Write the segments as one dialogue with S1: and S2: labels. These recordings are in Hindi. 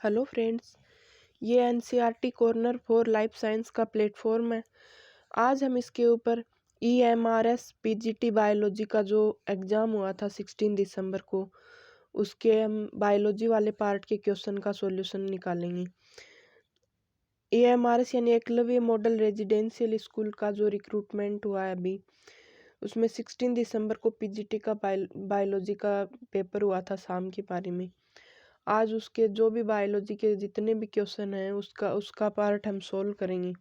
S1: हेलो फ्रेंड्स, ये NCERT corner for life science का प्लेटफॉर्म है। आज हम इसके ऊपर ईएमआरएस पीजीटी बायोलॉजी का जो एग्ज़ाम हुआ था 16 दिसंबर को, उसके हम बायोलॉजी वाले पार्ट के क्वेश्चन का सॉल्यूशन निकालेंगे। ईएमआरएस यानी एकलव्य मॉडल रेजिडेंशियल स्कूल का जो रिक्रूटमेंट हुआ है अभी, उसमें 16 दिसंबर को पीजीटी का बायोलॉजी का पेपर हुआ था शाम के पारी में। आज उसके जो भी बायोलॉजी के जितने भी क्वेश्चन हैं उसका पार्ट हम सोल्व करेंगे।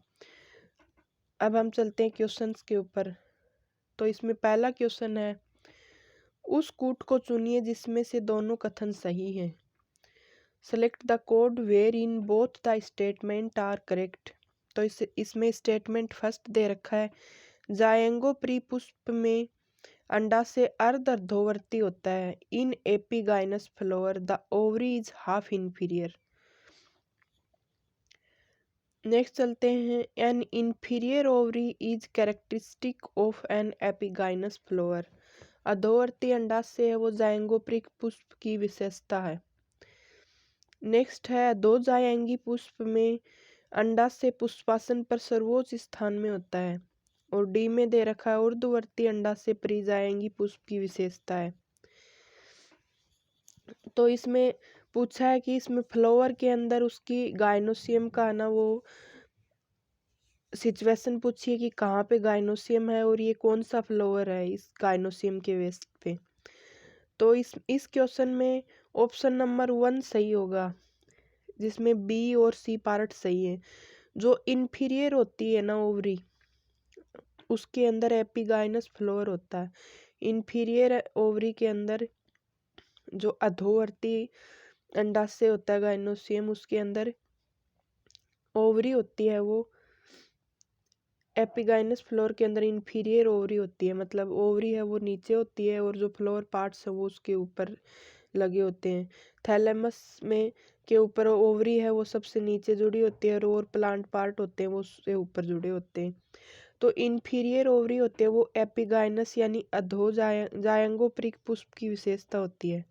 S1: अब हम चलते हैं क्वेश्चंस के ऊपर। तो इसमें पहला क्वेश्चन है, उस कूट को चुनिए जिसमें से दोनों कथन सही हैं। Select the code where in both the statement are correct. तो इसमें स्टेटमेंट फर्स्ट दे रखा है, जायंगो प्रीपुष्प में अंडाशय अर्धवर्ती होता है। In epigynous flower the ovary is half inferior. Next चलते हैं, an inferior ovary is characteristic of an epigynous flower. अधोवर्ती अंडाशय है वो जायंगोप्रिक पुष्प की विशेषता है। नेक्स्ट है, दो जायंगी पुष्प में अंडाशय पुष्पासन पर सर्वोच्च स्थान में होता है। और डी में दे रखा है, ऊर्ध्ववर्ती अंडाशय परिजायंगी पुष्प की विशेषता है। तो इसमें पूछा है कि इसमें फ्लावर के अंदर उसकी गाइनोसियम का ना वो सिचुएशन पूछिए कि कहाँ पे गाइनोसियम है और ये कौन सा फ्लावर है इस गाइनोसियम के वेस्ट पे। तो इस क्वेश्चन में ऑप्शन नंबर 1 सही होगा, जिसमें बी और सी पार्ट सही है। जो इन्फीरियर होती है ना ओवरी, उसके अंदर एपिगाइनस फ्लावर होता है। इन्फीरियर ओवरी के अंदर जो अधोवर्ती अंडाशय होता है गाइनोसियम, उसके अंदर ओवरी होती है वो एपिगाइनस फ्लोर के अंदर इन्फीरियर ओवरी होती है, मतलब ओवरी है वो नीचे होती है और जो फ्लोर पार्ट्स है वो उसके ऊपर लगे होते हैं। थैलेमस में के ऊपर ओवरी है वो सबसे नीचे जुड़ी होती है और प्लांट पार्ट होते हैं वो उससे ऊपर जुड़े होते हैं। तो इन्फीरियर ओवरी होते हैं वो एपिगाइनस यानी अधो जायंगोप्रिक पुष्प की विशेषता होती है।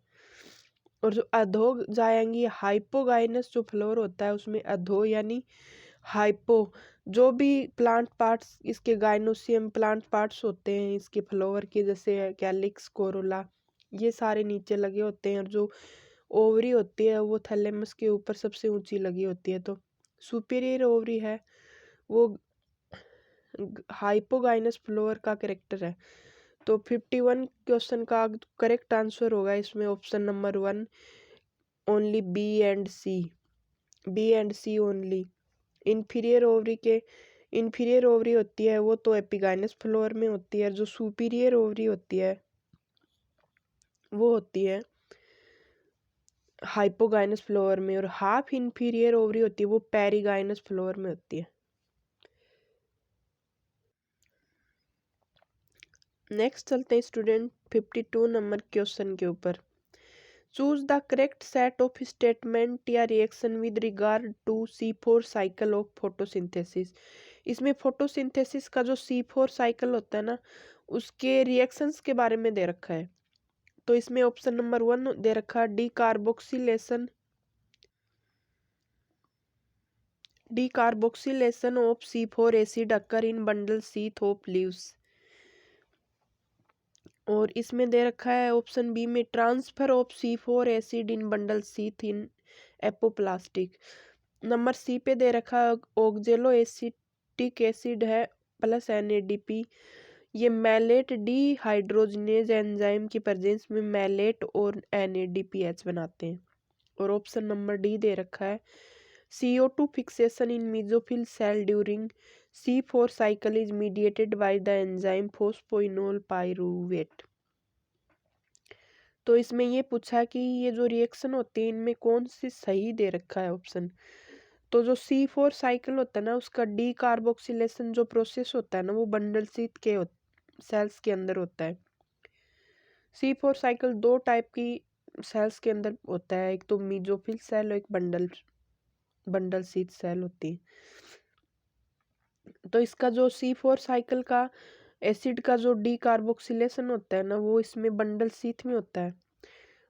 S1: और जो अधो जायंगी हाइपोगाइनस जो फ्लोर होता है उसमें अधो यानी हाइपो जो भी प्लांट पार्ट्स इसके गाइनोसियम प्लांट पार्ट्स होते हैं इसके फ्लावर के, जैसे कैलिक्स कोरोला, ये सारे नीचे लगे होते हैं। और जो ओवरी होती है वो थैलेमस के ऊपर सबसे ऊंची लगी होती है। तो सुपीरियर ओवरी है वो हाइपोगाइनस फ्लावर का करेक्टर है। तो 51 क्वेश्चन का करेक्ट आंसर होगा इसमें option number 1, only B and C. B and C only. Inferior ovary होती है वो तो एपिगाइनस फ्लोर में होती है। जो सुपीरियर ओवरी होती है वो होती है हाइपोगाइनस फ्लोर में। और हाफ इन्फीरियर ओवरी होती है वो पेरिगाइनस फ्लोर में होती है। नेक्स्ट चलते हैं स्टूडेंट 52 नंबर क्वेश्चन के ऊपर। Choose the correct set of statement या reaction with regard to C4 cycle of photosynthesis. इसमें फोटोसिंथेसिस का जो C4 साइकिल होता है ना, उसके रिएक्शंस के बारे में दे रखा है। तो इसमें ऑप्शन नंबर 1 दे रखा है, decarboxylation of C4 acid occur in bundle sheath of leaves. और इसमें दे रखा है ऑप्शन बी में, transfer of C4 acid in bundle sheath in apoplastic. Number C पे दे रखा है ऑक्जेलो एसिटिक एसिड है प्लस NADP। ये मैलेट डीहाइड्रोजनेज एंजाइम की प्रेजेंस में मैलेट और NADPH बनाते हैं। और ऑप्शन नंबर डी दे रखा है, CO2 fixation in mesophyll cell during C4 cycle is mediated by the enzyme phosphoenolpyruvate. तो इसमें ये पूछा कि ये जो रिएक्शन होती है इनमें कौन सी सही दे रखा है ऑप्शन। तो जो C4 साइकिल होता है ना, उसका डीकार्बोक्सिलेशन जो प्रोसेस होता है ना, वो बंडल शीथ के सेल्स के अंदर होता है। C4 साइकिल दो टाइप की सेल्स के अंदर होता है, एक तो मीजोफिल सेल और एक बंडल शीथ सेल होती है। तो इसका जो C4 साइकिल का एसिड का जो डीकार्बोक्सिलेशन होता है ना, वो इसमें बंडल शीथ में होता है।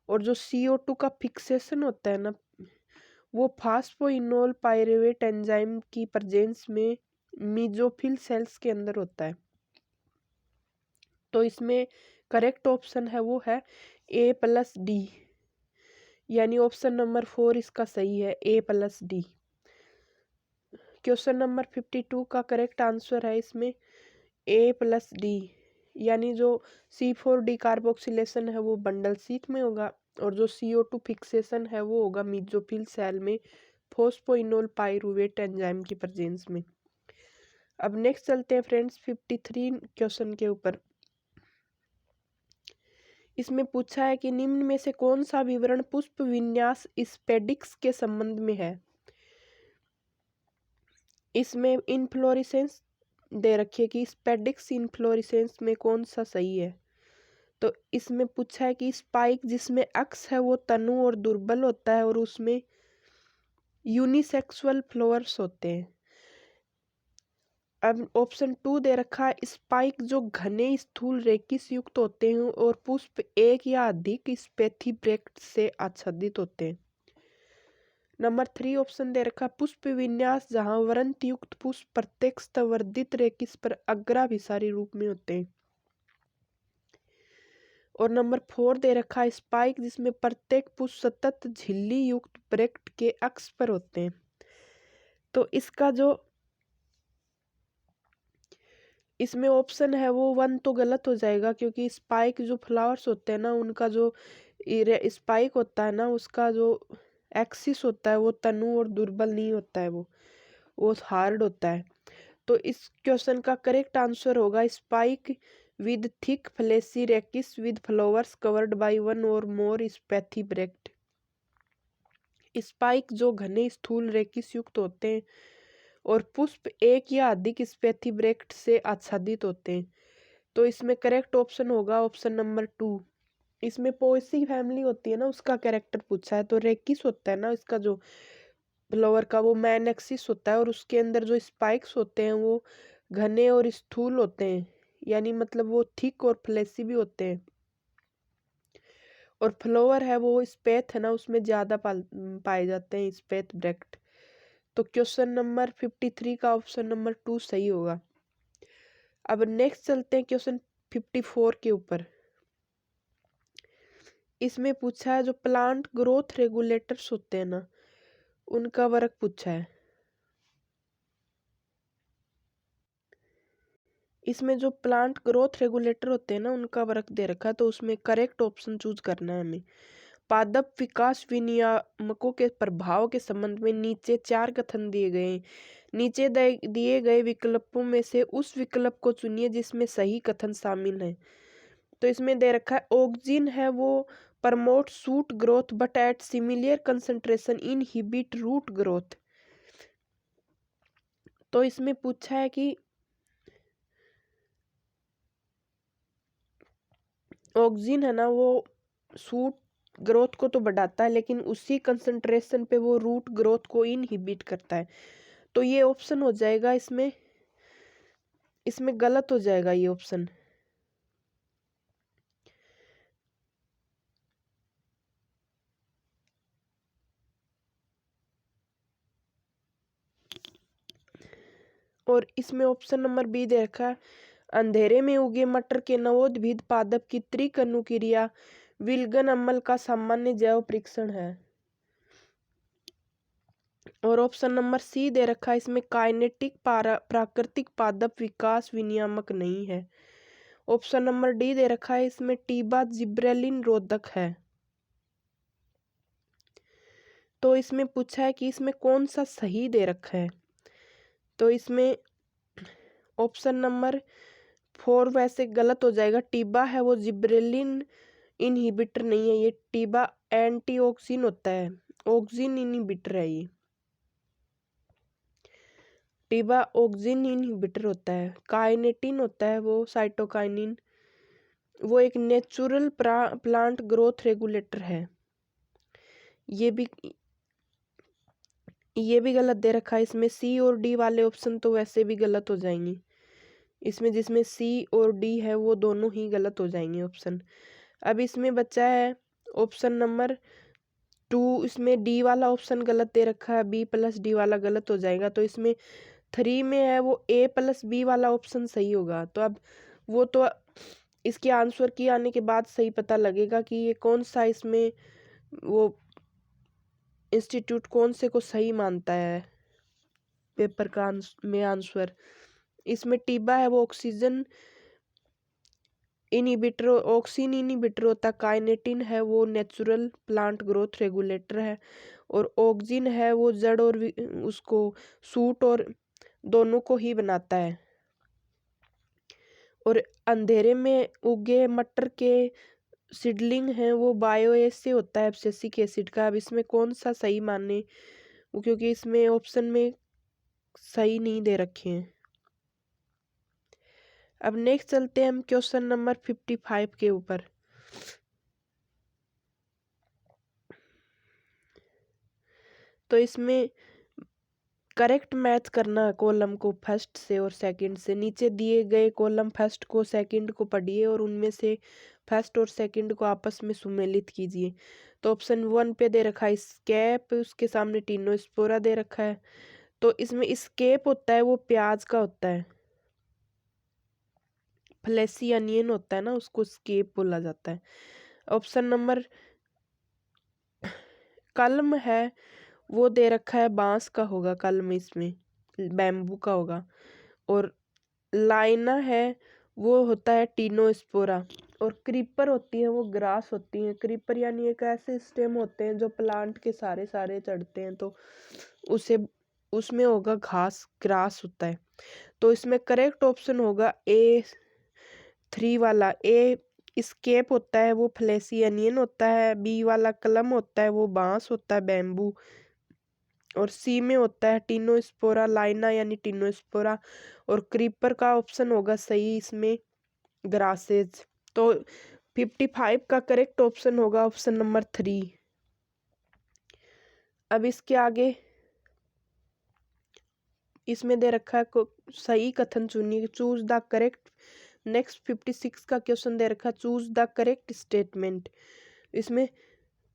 S1: और जो CO2 का फिक्सेशन होता है ना, वो फास्फोइनोल पायरुवेट एंजाइम की प्रेजेंस में मीजोफिल सेल्स के अंदर होता है। तो इसमें करेक्ट ऑप्शन है वो है A+D, यानी ऑप्शन नंबर 4 इसका सही है, A+D। क्वेश्चन नंबर 52 का करेक्ट आंसर है इसमें A+D, यानी जो C4 डिकार्बोक्सिलेशन है वो बंडल शीथ में होगा और जो CO2 फिक्सेशन है वो होगा मीजोफिल सेल में फॉस्फोइनोल पायरुवेट एंजाइम की प्रेजेंस में। अब नेक्स्ट चलते हैं फ्रेंड्स 53 क्वेश्चन के ऊपर। इसमें पूछा है कि निम्न में से कौन सा विवरण पुष्प विन्यास स्पेडिक्स के संबंध में है। इसमें इनफ्लोरेसेंस दे रखी है कि स्पेडिक्स इनफ्लोरेसेंस में कौन सा सही है। तो इसमें पूछा है कि स्पाइक जिसमें अक्ष है वो तनु और दुर्बल होता है और उसमें यूनिसेक्सुअल फ्लावर्स होते हैं। अब ऑप्शन 2 दे रखा है स्पाइक जो घने स्थूल रेकिस युक्त होते हैं और पुष्प एक या अधिक स्पेथिब्रेक्ट से आच्छादित होते हैं। नंबर 3 ऑप्शन दे रखा पुष्प विन्यास जहां वृंत युक्त पुष्प प्रत्येक स्तवर्धित रेकिस पर अग्राभिसारी रूप में होते हैं। और नंबर 4 दे रखा है स्पाइक जिसमें प्रत्येक पुष्प सतत झिल्ली युक्त ब्रेक्ट के अक्ष पर होते हैं। तो इसका जो इसमें ऑप्शन है वो 1 तो गलत हो जाएगा, क्योंकि स्पाइक जो फ्लावर्स होते हैं ना उनका जो स्पाइक होता है ना उसका जो एक्सिस होता है वो तनु और दुर्बल नहीं होता है, वो हार्ड होता है। तो इस क्वेश्चन का करेक्ट आंसर होगा spike with thick fleshy rachis with flowers covered by one or more स्पेथिब्रेक्ट। Spike जो घने स्थूल रेकिस युक्त होते हैं और पुष्प एक या अधिक स्पेथिब्रेक्ट से आच्छादित होते हैं। तो इसमें करेक्ट ऑप्शन होगा ऑप्शन नंबर 2। इसमें पोएसी फैमिली होती है ना उसका कैरेक्टर पूछा है। तो रेकिस होता है ना इसका जो फ्लावर का वो मैन एक्सिस होता है और उसके अंदर जो स्पाइक्स होते हैं वो घने और स्थूल होते हैं, यानी मतलब वो थिक और फ्लेसी भी होते हैं। और फ्लावर है वो स्पेथ है ना उसमें ज्यादा पाए जाते हैं स्पेथ ब्रेक्ट। तो क्वेश्चन नंबर 53 का ऑप्शन नंबर 2 सही होगा। अब नेक्स्ट चलते हैं क्वेश्चन 54 के ऊपर। इसमें पूछा है जो प्लांट ग्रोथ रेगुलेटर्स होते हैं ना उनका वर्क पूछा है। इसमें जो प्लांट ग्रोथ रेगुलेटर होते हैं ना उनका वर्क दे रखा है। तो उसमें करेक्ट ऑप्शन चूज करना है हमें। पादप विकास विनियामकों के प्रभाव के संबंध में नीचे 4 कथन दिए गए हैं। नीचे दिए गए विकल्पों में से उस विकल्प को चुनिए जिसमें सही कथन शामिल है। तो इसमें दे रखा है ऑक्सिन है वो promote shoot growth but at similar concentration inhibit root growth. तो इसमें पूछा है कि ऑक्सिन है ना वो शूट ग्रोथ को तो बढ़ाता है लेकिन उसी कंसंट्रेशन पे वो रूट ग्रोथ को इनहिबिट करता है। तो ये ऑप्शन हो जाएगा इसमें इसमें गलत हो जाएगा ये ऑप्शन। और इसमें ऑप्शन नंबर बी दे रखा है अंधेरे में उगे मटर के नवोद्भिद पादप की त्रिकणु क्रिया विल्गन अम्ल का सामान्य जैव परीक्षण है। और ऑप्शन नंबर सी दे रखा है इसमें काइनेटिक प्राकृतिक पादप विकास विनियामक नहीं है। ऑप्शन नंबर डी दे रखा है इसमें टीबा जिब्रेलिन रोधक है। तो इसमें पूछा है कि इसमें कौन सा सही दे रखा है। तो इसमें ऑप्शन नंबर 4 वैसे गलत हो जाएगा। टीबा है वो जिब्रेलिन इनहिबिटर नहीं है, ये टीबा एंटीऑक्सिन होता है, ऑक्सिन इनहिबिटर है ये। टीबा ऑक्सिन इनहिबिटर होता है। काइनेटिन होता है वो साइटोकाइनिन, वो एक नेचुरल प्लांट ग्रोथ रेगुलेटर है। ये भी गलत दे रखा है। इसमें सी और डी वाले ऑप्शन तो वैसे भी गलत हो जाएंगे। इसमें जिसमें सी और डी है वो दोनों ही गलत हो जाएंगे ऑप्शन। अब इसमें बचा है ऑप्शन नंबर 2 इसमें डी वाला ऑप्शन गलत दे रखा है, बी प्लस डी वाला गलत हो जाएगा। तो इसमें 3 में है वो ए प्लस बी वाला ऑप्शन सही होगा। तो अब वो तो इसके आंसर की आने के बाद सही पता लगेगा कि ये कौन सा इसमें वो इंस्टीट्यूट कौन से को सही मानता है पेपर का में आंसर। इसमें टीबा है वो ऑक्सीजन इनहिबिटर, ऑक्सीन इनहिबिटर होता है। काइनेटिन है वो नेचुरल प्लांट ग्रोथ रेगुलेटर है। और ऑक्जिन है वो जड़ और उसको सूट और दोनों को ही बनाता है। और अंधेरे में उगे मटर के सीडलिंग है वो बायोएस से होता है एब्सिसिक एसिड का। अब इसमें कौन सा सही माने, क्योंकि इसमें ऑप्शन में सही नहीं दे रखे हैं। अब नेक्स्ट चलते हैं हम क्वेश्चन नंबर 55 के ऊपर। तो इसमें करेक्ट मैच करना है कॉलम को फर्स्ट से और सेकंड से। नीचे दिए गए कॉलम फर्स्ट को सेकंड को पढ़िए और उनमें से फर्स्ट और सेकंड को आपस में सुमेलित कीजिए। तो ऑप्शन 1 पे दे रखा है स्केप, उसके सामने टिनोस्पोरा दे रखा है। तो इसमें स्केप होता है वो प्याज का होता है, फ्लेसी अनियन होता है ना, उसको स्केप बोला जाता है। ऑप्शन नंबर कलम है वो दे रखा है बांस का होगा, कलम इसमें बैम्बू का होगा। और लाइना है वो होता है टिनोस्पोरा। और क्रीपर होती है वो ग्रास होती है। क्रीपर यानी एक ऐसे स्टेम होते हैं जो प्लांट के सारे सारे चढ़ते हैं, तो उसे उसमें होगा घास, ग्रास होता है। तो इसमें करेक्ट ऑप्शन होगा ए 3 वाला। ए स्केप होता है वो फ्लेसी अनियन होता है। बी वाला कलम होता है वो बांस होता है, बैम्बू। और सी में होता है टिनोस्पोरा, लाइना यानी टिनोस्पोरा। और क्रीपर का ऑप्शन होगा सही इसमें ग्रासेज। तो 55 का करेक्ट ऑप्शन होगा ऑप्शन नंबर 3। अब इसके आगे इसमें दे रखा है सही कथन चुनिए, चूज द करेक्ट। नेक्स्ट 56 का क्वेश्चन दे रखा है चूज द करेक्ट स्टेटमेंट। इसमें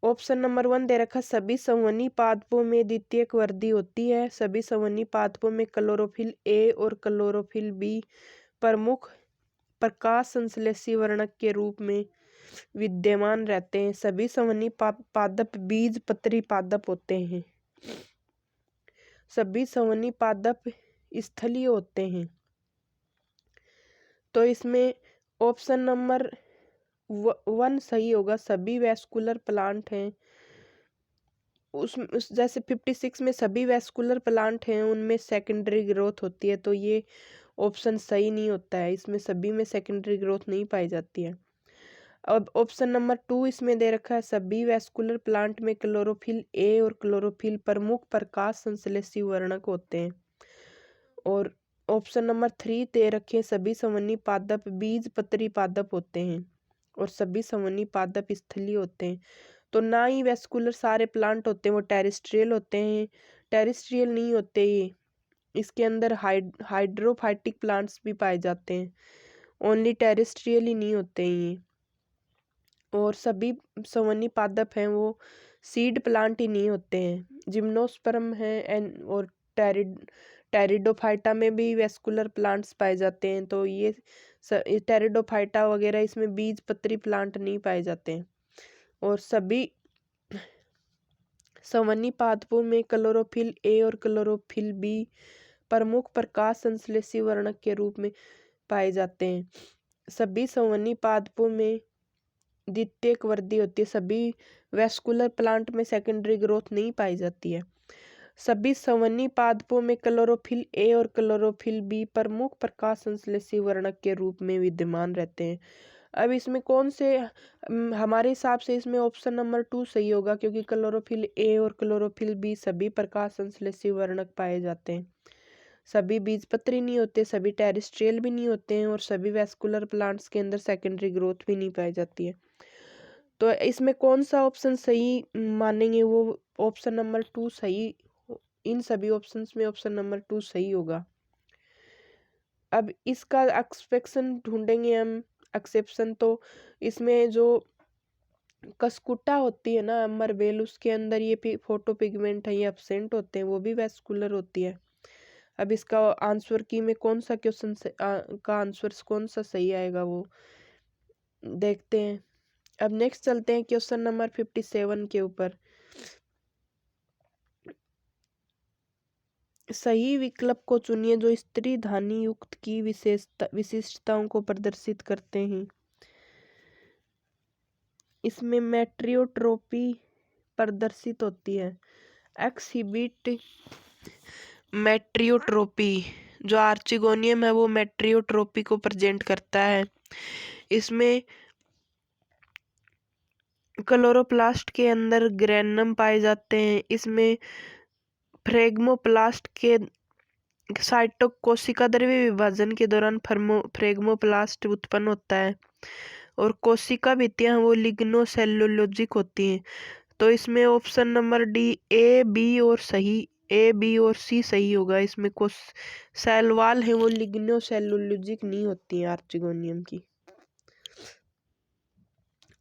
S1: ऑप्शन नंबर 1 दे रखा सभी संवहनी पादपों में द्वितीयक वृद्धि होती है। सभी संवहनी पादपों में क्लोरोफिल ए और क्लोरोफिल बी प्रमुख प्रकाश संश्लेषी वर्णक के रूप में विद्यमान रहते हैं। सभी संवहनी पादप बीज पत्री पादप होते हैं। सभी संवहनी पादप स्थलीय होते हैं। तो इसमें ऑप्शन नंबर 1 सही होगा, सभी वैस्कुलर प्लांट हैं। उस जैसे 56 में सभी वैस्कुलर प्लांट हैं उनमें सेकेंडरी ग्रोथ होती है, तो ये ऑप्शन सही नहीं होता है। इसमें सभी में सेकेंडरी ग्रोथ नहीं पाई जाती है। अब ऑप्शन नंबर 2 इसमें दे रखा है सभी वैस्कुलर प्लांट में क्लोरोफिल ए और क्लोरोफिल प्रमुख प्रकाश संश्लेषी वर्णक होते हैं। और ऑप्शन नंबर 3 दे रखे सभी संवहनी पादप बीज पत्री पादप होते हैं। और सभी संवहनी पादप स्थलीय होते हैं। तो ना ही वैस्कुलर सारे प्लांट होते हैं वो टेरेस्ट्रियल होते हैं, टेरेस्ट्रियल नहीं होते ये। इसके अंदर हाइड्रोफाइटिक प्लांट्स भी पाए जाते हैं, ओनली टेरेस्ट्रियल ही नहीं होते हैं ये। और सभी संवहनी पादप हैं वो सीड प्लांट ही नहीं होते हैं। जिम्नोस्पर्म है और टेरिडोफाइटा में भी वैस्कुलर प्लांट्स पाए जाते हैं, तो ये टेरिडोफाइटा वगैरह इसमें बीज पत्री प्लांट नहीं पाए जाते हैं। और सभी संवहनी पादपों में क्लोरोफिल ए और क्लोरोफिल बी प्रमुख प्रकाश संश्लेषी वर्णक के रूप में पाए जाते हैं। सभी संवहनी पादपों में द्वितीयक वृद्धि होती है। सभी वैस्कुलर प्लांट में सेकेंडरी ग्रोथ नहीं पाई जाती है। सभी संवहनी पादपों में क्लोरोफिल ए और क्लोरोफिल बी प्रमुख प्रकाश संश्लेषी वर्णक के रूप में विद्यमान रहते हैं। अब इसमें कौन से हमारे हिसाब से इसमें ऑप्शन नंबर 2 सही होगा, क्योंकि क्लोरोफिल ए और क्लोरोफिल बी सभी प्रकाश संश्लेषी वर्णक पाए जाते हैं। सभी बीजपत्री नहीं होते, सभी टेरेस्ट्रियल भी नहीं होते हैं और सभी वैस्कुलर प्लांट्स के अंदर सेकेंडरी ग्रोथ भी नहीं पाई जाती है। तो इसमें कौन सा ऑप्शन सही मानेंगे, वो ऑप्शन नंबर 2 सही। इन सभी ऑप्शंस में ऑप्शन नंबर 2 सही होगा। अब इसका एक्सपेक्शन ढूंढेंगे हम, एक्सेप्शन। तो इसमें जो कस्कुटा होती है ना अमरबेल, उसके अंदर ये फोटो पिगमेंट है, ये एब्सेंट होते हैं, वो भी वेस्कुलर होती है। अब इसका आंसर की में कौन सा क्वेश्चन का आंसर कौन सा सही आएगा वो देखते हैं। अब नेक्स्ट चलते हैं क्वेश्चन नंबर 57 के ऊपर। सही विकल्प को चुनिए जो स्त्री धानी युक्त की विशिष्टताओं को प्रदर्शित करते हैं। इसमें मेट्रियोट्रोपी प्रदर्शित होती है। एक्सिबिट मेट्रियोट्रोपी, जो आर्चिगोनियम है वो मेट्रियोट्रोपी को प्रेजेंट करता है। इसमें क्लोरोप्लास्ट के अंदर ग्रेनम पाए जाते हैं। इसमें फ्रेगमोप्लास्ट के कोशिका द्रव्य विभाजन के दौरान फ्रेगमोप्लास्ट उत्पन्न होता है और कोशिका भित्तियां वो लिग्नोसेल्यूलोजिक होती हैं। तो इसमें option number D A B और सी सही होगा। इसमें सेल वाल है वो लिग्नोसेल्यूलोजिक नहीं होती है आर्चिगोनियम की।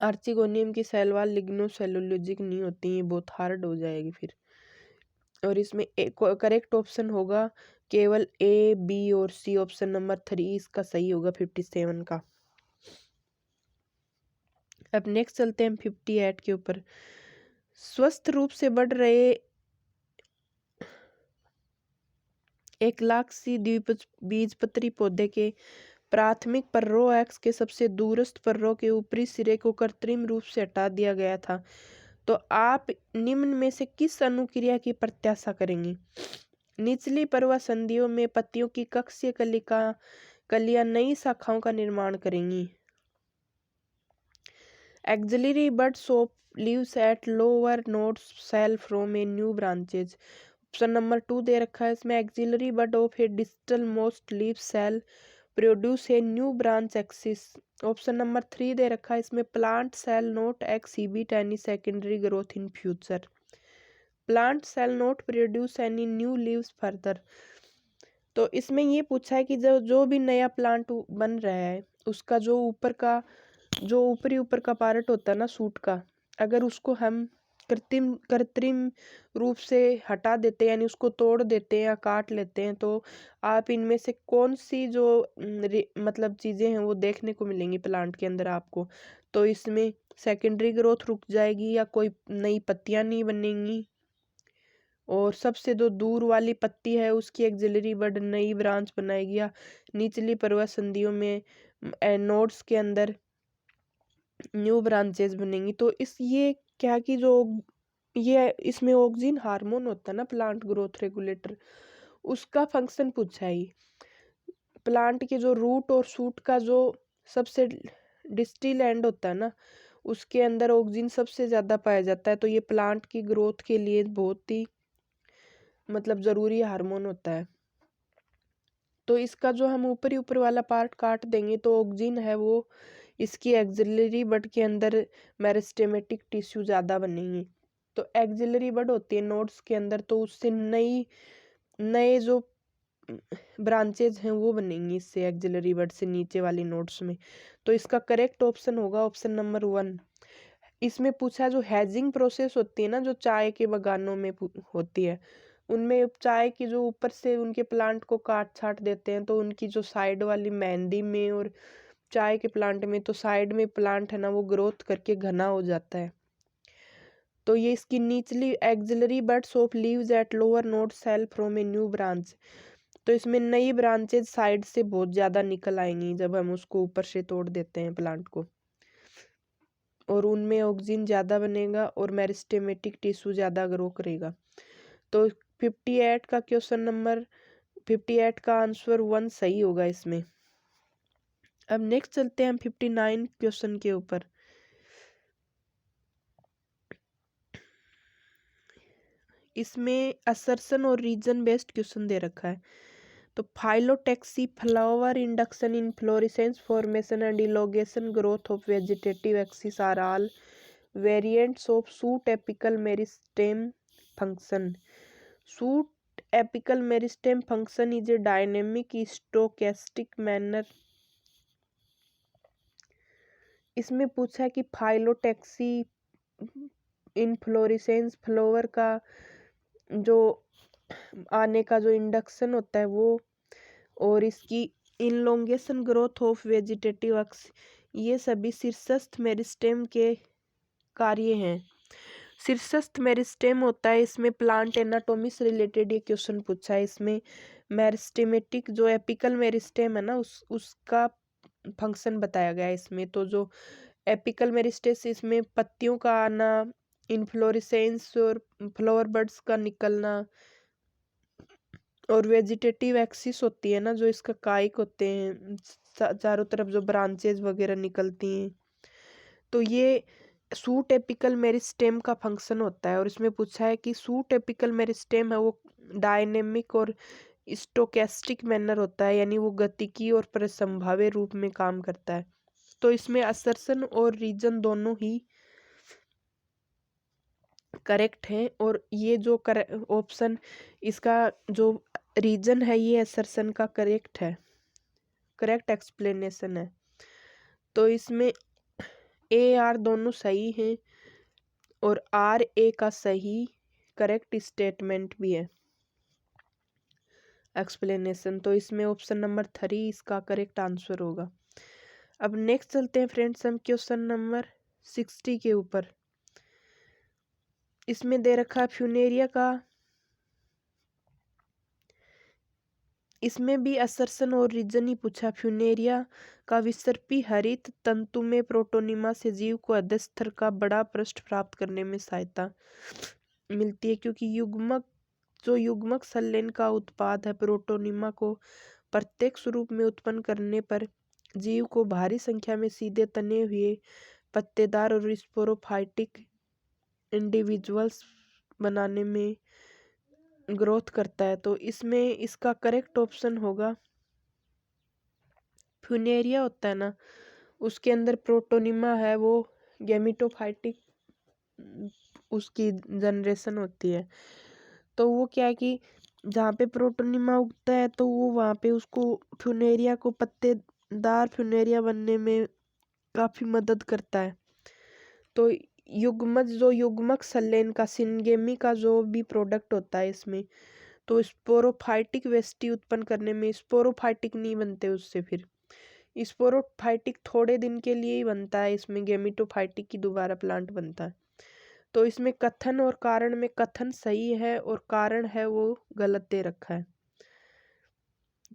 S1: आर्चिगोनियम की सेल वाल लिग्नोसेल्यूलोजिक नहीं होती है, बहुत हार्ड हो जाएगी फिर। और इसमें करेक्ट ऑप्शन होगा केवल ए बी और सी, ऑप्शन नंबर 3 इसका सही होगा 57 का। अब नेक्स्ट चलते हैं 58 के ऊपर। स्वस्थ रूप से बढ़ रहे 1,00,000 द्विबीजपत्री पौधे के प्राथमिक पर्रो एक्स के सबसे दूरस्थ पर्रो के ऊपरी सिरे को कृत्रिम रूप से हटा दिया गया था। तो आप निम्न में से किस अनुक्रिया की प्रत्याशा करेंगे? निचली पर्वसंधियों में पत्तियों की कक्षीय कलियां नई शाखाओं का निर्माण करेंगी। Axillary bud sop leaves at lower nodes shall from a new branches. Option number 2 दे रखा है इसमें axillary bud of a distal most leaf shall produce a new branch axis. Option number 3 दे रखा है इसमें plant shall not exhibit any secondary growth in future. Plant shall not produce any new leaves further. तो इसमें ये पूछा है कि जो भी नया प्लांट बन रहा है उसका जो ऊपर का पार्ट होता है ना सूट का, अगर उसको हम कृत्रिम रूप से हटा देते हैं यानी उसको तोड़ देते हैं या काट लेते हैं, तो आप इनमें से कौन सी जो मतलब चीज़ें हैं वो देखने को मिलेंगी प्लांट के अंदर आपको। तो इसमें सेकेंडरी ग्रोथ रुक जाएगी या कोई नई पत्तियां नहीं बनेंगी, और सबसे जो दूर वाली पत्ती है उसकी एक्सिलरी बड नई ब्रांच बनाएगी या निचली पर्वसंधियों में नोड्स के अंदर न्यू ब्रांचेस बनेंगी। तो ये क्या कि जो ये इसमें ऑक्सिन हार्मोन होता है ना प्लांट ग्रोथ रेगुलेटर, उसका फंक्शन पूछा है। प्लांट के जो रूट और शूट का जो सबसे डिस्टल एंड होता है ना उसके अंदर ऑक्सिन सबसे ज़्यादा पाया जाता है। तो ये प्लांट की ग्रोथ के लिए बहुत ही मतलब ज़रूरी हार्मोन होता है। तो इसका जो हम ऊपर वाला पार्ट काट देंगे तो ऑक्सिन है वो इसकी एक्सिलरी बड के अंदर मेरिस्टेमेटिक टिश्यू ज़्यादा बनेंगी। तो एक्सिलरी बड होती है नोड्स के अंदर, तो उससे नए जो ब्रांचेज हैं वो बनेंगी इससे एक्सिलरी बड से नीचे वाली नोड्स में। तो इसका करेक्ट ऑप्शन होगा ऑप्शन नंबर 1। इसमें पूछा जो हैजिंग प्रोसेस होती है ना जो चाय के बागानों में होती है, उनमें चाय की जो ऊपर से उनके प्लांट को काट छाट देते हैं तो उनकी जो साइड वाली मेहंदी में और चाय के प्लांट में, तो साइड में प्लांट है ना वो ग्रोथ करके घना हो जाता है। तो ये इसकी निचली axillary buds of leaves at lower node shall from a new branch. तो इसमें नई ब्रांचेज साइड से बहुत ज़्यादा निकल आएंगी जब हम उसको ऊपर से तोड़ देते हैं प्लांट को, और उनमें ऑक्सिन ज़्यादा बनेगा और मेरिस्टेमेटिक टिश्यू ज़्यादा ग्रो करेगा। तो 58 का आंसर 1 सही होगा इसमें। अब नेक्स्ट चलते हैं हम 59 क्वेश्चन के ऊपर। इसमें असर्शन और रीजन बेस्ड क्वेश्चन दे रखा है। तो phyllotaxy flower induction inflorescence formation and elongation growth of vegetative axis are all variants of shoot apical meristem function. Shoot apical meristem function is a dynamic stochastic manner. इसमें पूछा कि फाइलोटैक्सी इनफ्लोरेसेंस फ्लावर का जो आने का जो इंडक्शन होता है वो, और इसकी इनलोंगेशन ग्रोथ ऑफ वेजिटेटिव अक्स, ये सभी शीर्षस्थ मेरिस्टेम के कार्य हैं। शीर्षस्थ मेरिस्टेम होता है, इसमें प्लांट एनाटॉमी से रिलेटेड ये क्वेश्चन पूछा है। इसमें मेरिस्टेमेटिक जो एपिकल मेरिस्टेम है ना, उसका फंक्शन बताया गया है इसमें। तो जो एपिकल मेरिस्टेम, इसमें पत्तियों का आना, इनफ्लोरेसेंस और फ्लावर बड्स का निकलना, और वेजिटेटिव एक्सिस होती है ना, जो इसका काइक होते हैं, चारों तरफ जो ब्रांचेज वगैरह निकलती हैं, तो ये सूट एपिकल मेरिस्टेम का फंक्शन होता है। और इसमें पूछा है कि सूट एपिकल मेरिस्टेम है वो डायनेमिक और स्टोकेस्टिक मैनर होता है, यानी वो गतिकी और प्रसंभाव्य रूप में काम करता है। तो इसमें असर्शन और रीजन दोनों ही करेक्ट हैं। और ये जो ऑप्शन, इसका जो रीजन है ये असर्शन का करेक्ट है, करेक्ट एक्सप्लेनेशन है। तो इसमें ए आर दोनों सही हैं और आर ए का सही करेक्ट स्टेटमेंट भी है एक्सप्लेनेशन। तो इसमें ऑप्शन नंबर 3 इसका करेक्ट आंसर होगा। अब नेक्स्ट चलते हैं फ्रेंड्स हम क्वेश्चन नंबर 60 के ऊपर। इसमें दे रखा है फ्यूनेरिया का, इसमें भी असर्शन और रीजन ही पूछा। फ्यूनेरिया का विसर्पी हरित तंतु में प्रोटोनिमा से जीव को अध्यस्तर का बड़ा पृष्ठ प्राप्त करने में सहायता मिलती है, क्योंकि युग्मक संलयन का उत्पाद है प्रोटोनिमा को प्रत्यक्ष रूप में उत्पन्न करने पर जीव को भारी संख्या में सीधे तने हुए पत्तेदार और स्पोरोफाइटिक इंडिविजुअल्स बनाने में ग्रोथ करता है। तो इसमें इसका करेक्ट ऑप्शन होगा, फ्यूनेरिया होता है ना, उसके अंदर प्रोटोनिमा है, वो गैमिटोफाइटिक उसकी जनरेशन होती है। तो वो क्या है कि जहाँ पे प्रोटोनिमा उगता है तो वो वहाँ पे उसको फ्यूनेरिया को पत्तेदार फ्यूनेरिया बनने में काफ़ी मदद करता है। तो युग्मक संलयन का सिनगेमी का जो भी प्रोडक्ट होता है इसमें, तो स्पोरोफाइटिक वेस्टी उत्पन्न करने में स्पोरोफाइटिक नहीं बनते उससे, फिर स्पोरोफाइटिक थोड़े दिन के लिए ही बनता है, इसमें गेमिटोफाइटिक की दोबारा प्लांट बनता है। तो इसमें कथन और कारण में कथन सही है और कारण है वो गलत दे रखा है।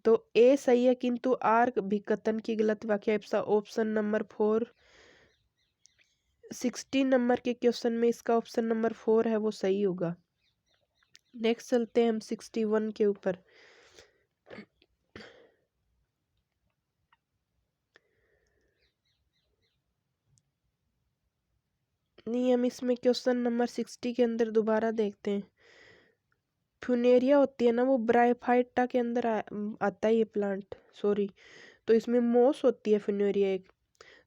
S1: तो ए सही है, किंतु आर भी कथन की गलत व्याख्या। ऑप्शन नंबर 4, 16 नंबर के क्वेश्चन में इसका ऑप्शन नंबर 4 है वो सही होगा। नेक्स्ट चलते हैं हम 61 के ऊपर। नहीं, हम इसमें क्वेश्चन नंबर 60 के अंदर दोबारा देखते हैं। फ्यूनेरिया होती है ना, वो ब्रायोफाइटा के अंदर आता है ये प्लांट, सॉरी। तो इसमें मोस होती है फ्यूनेरिया एक।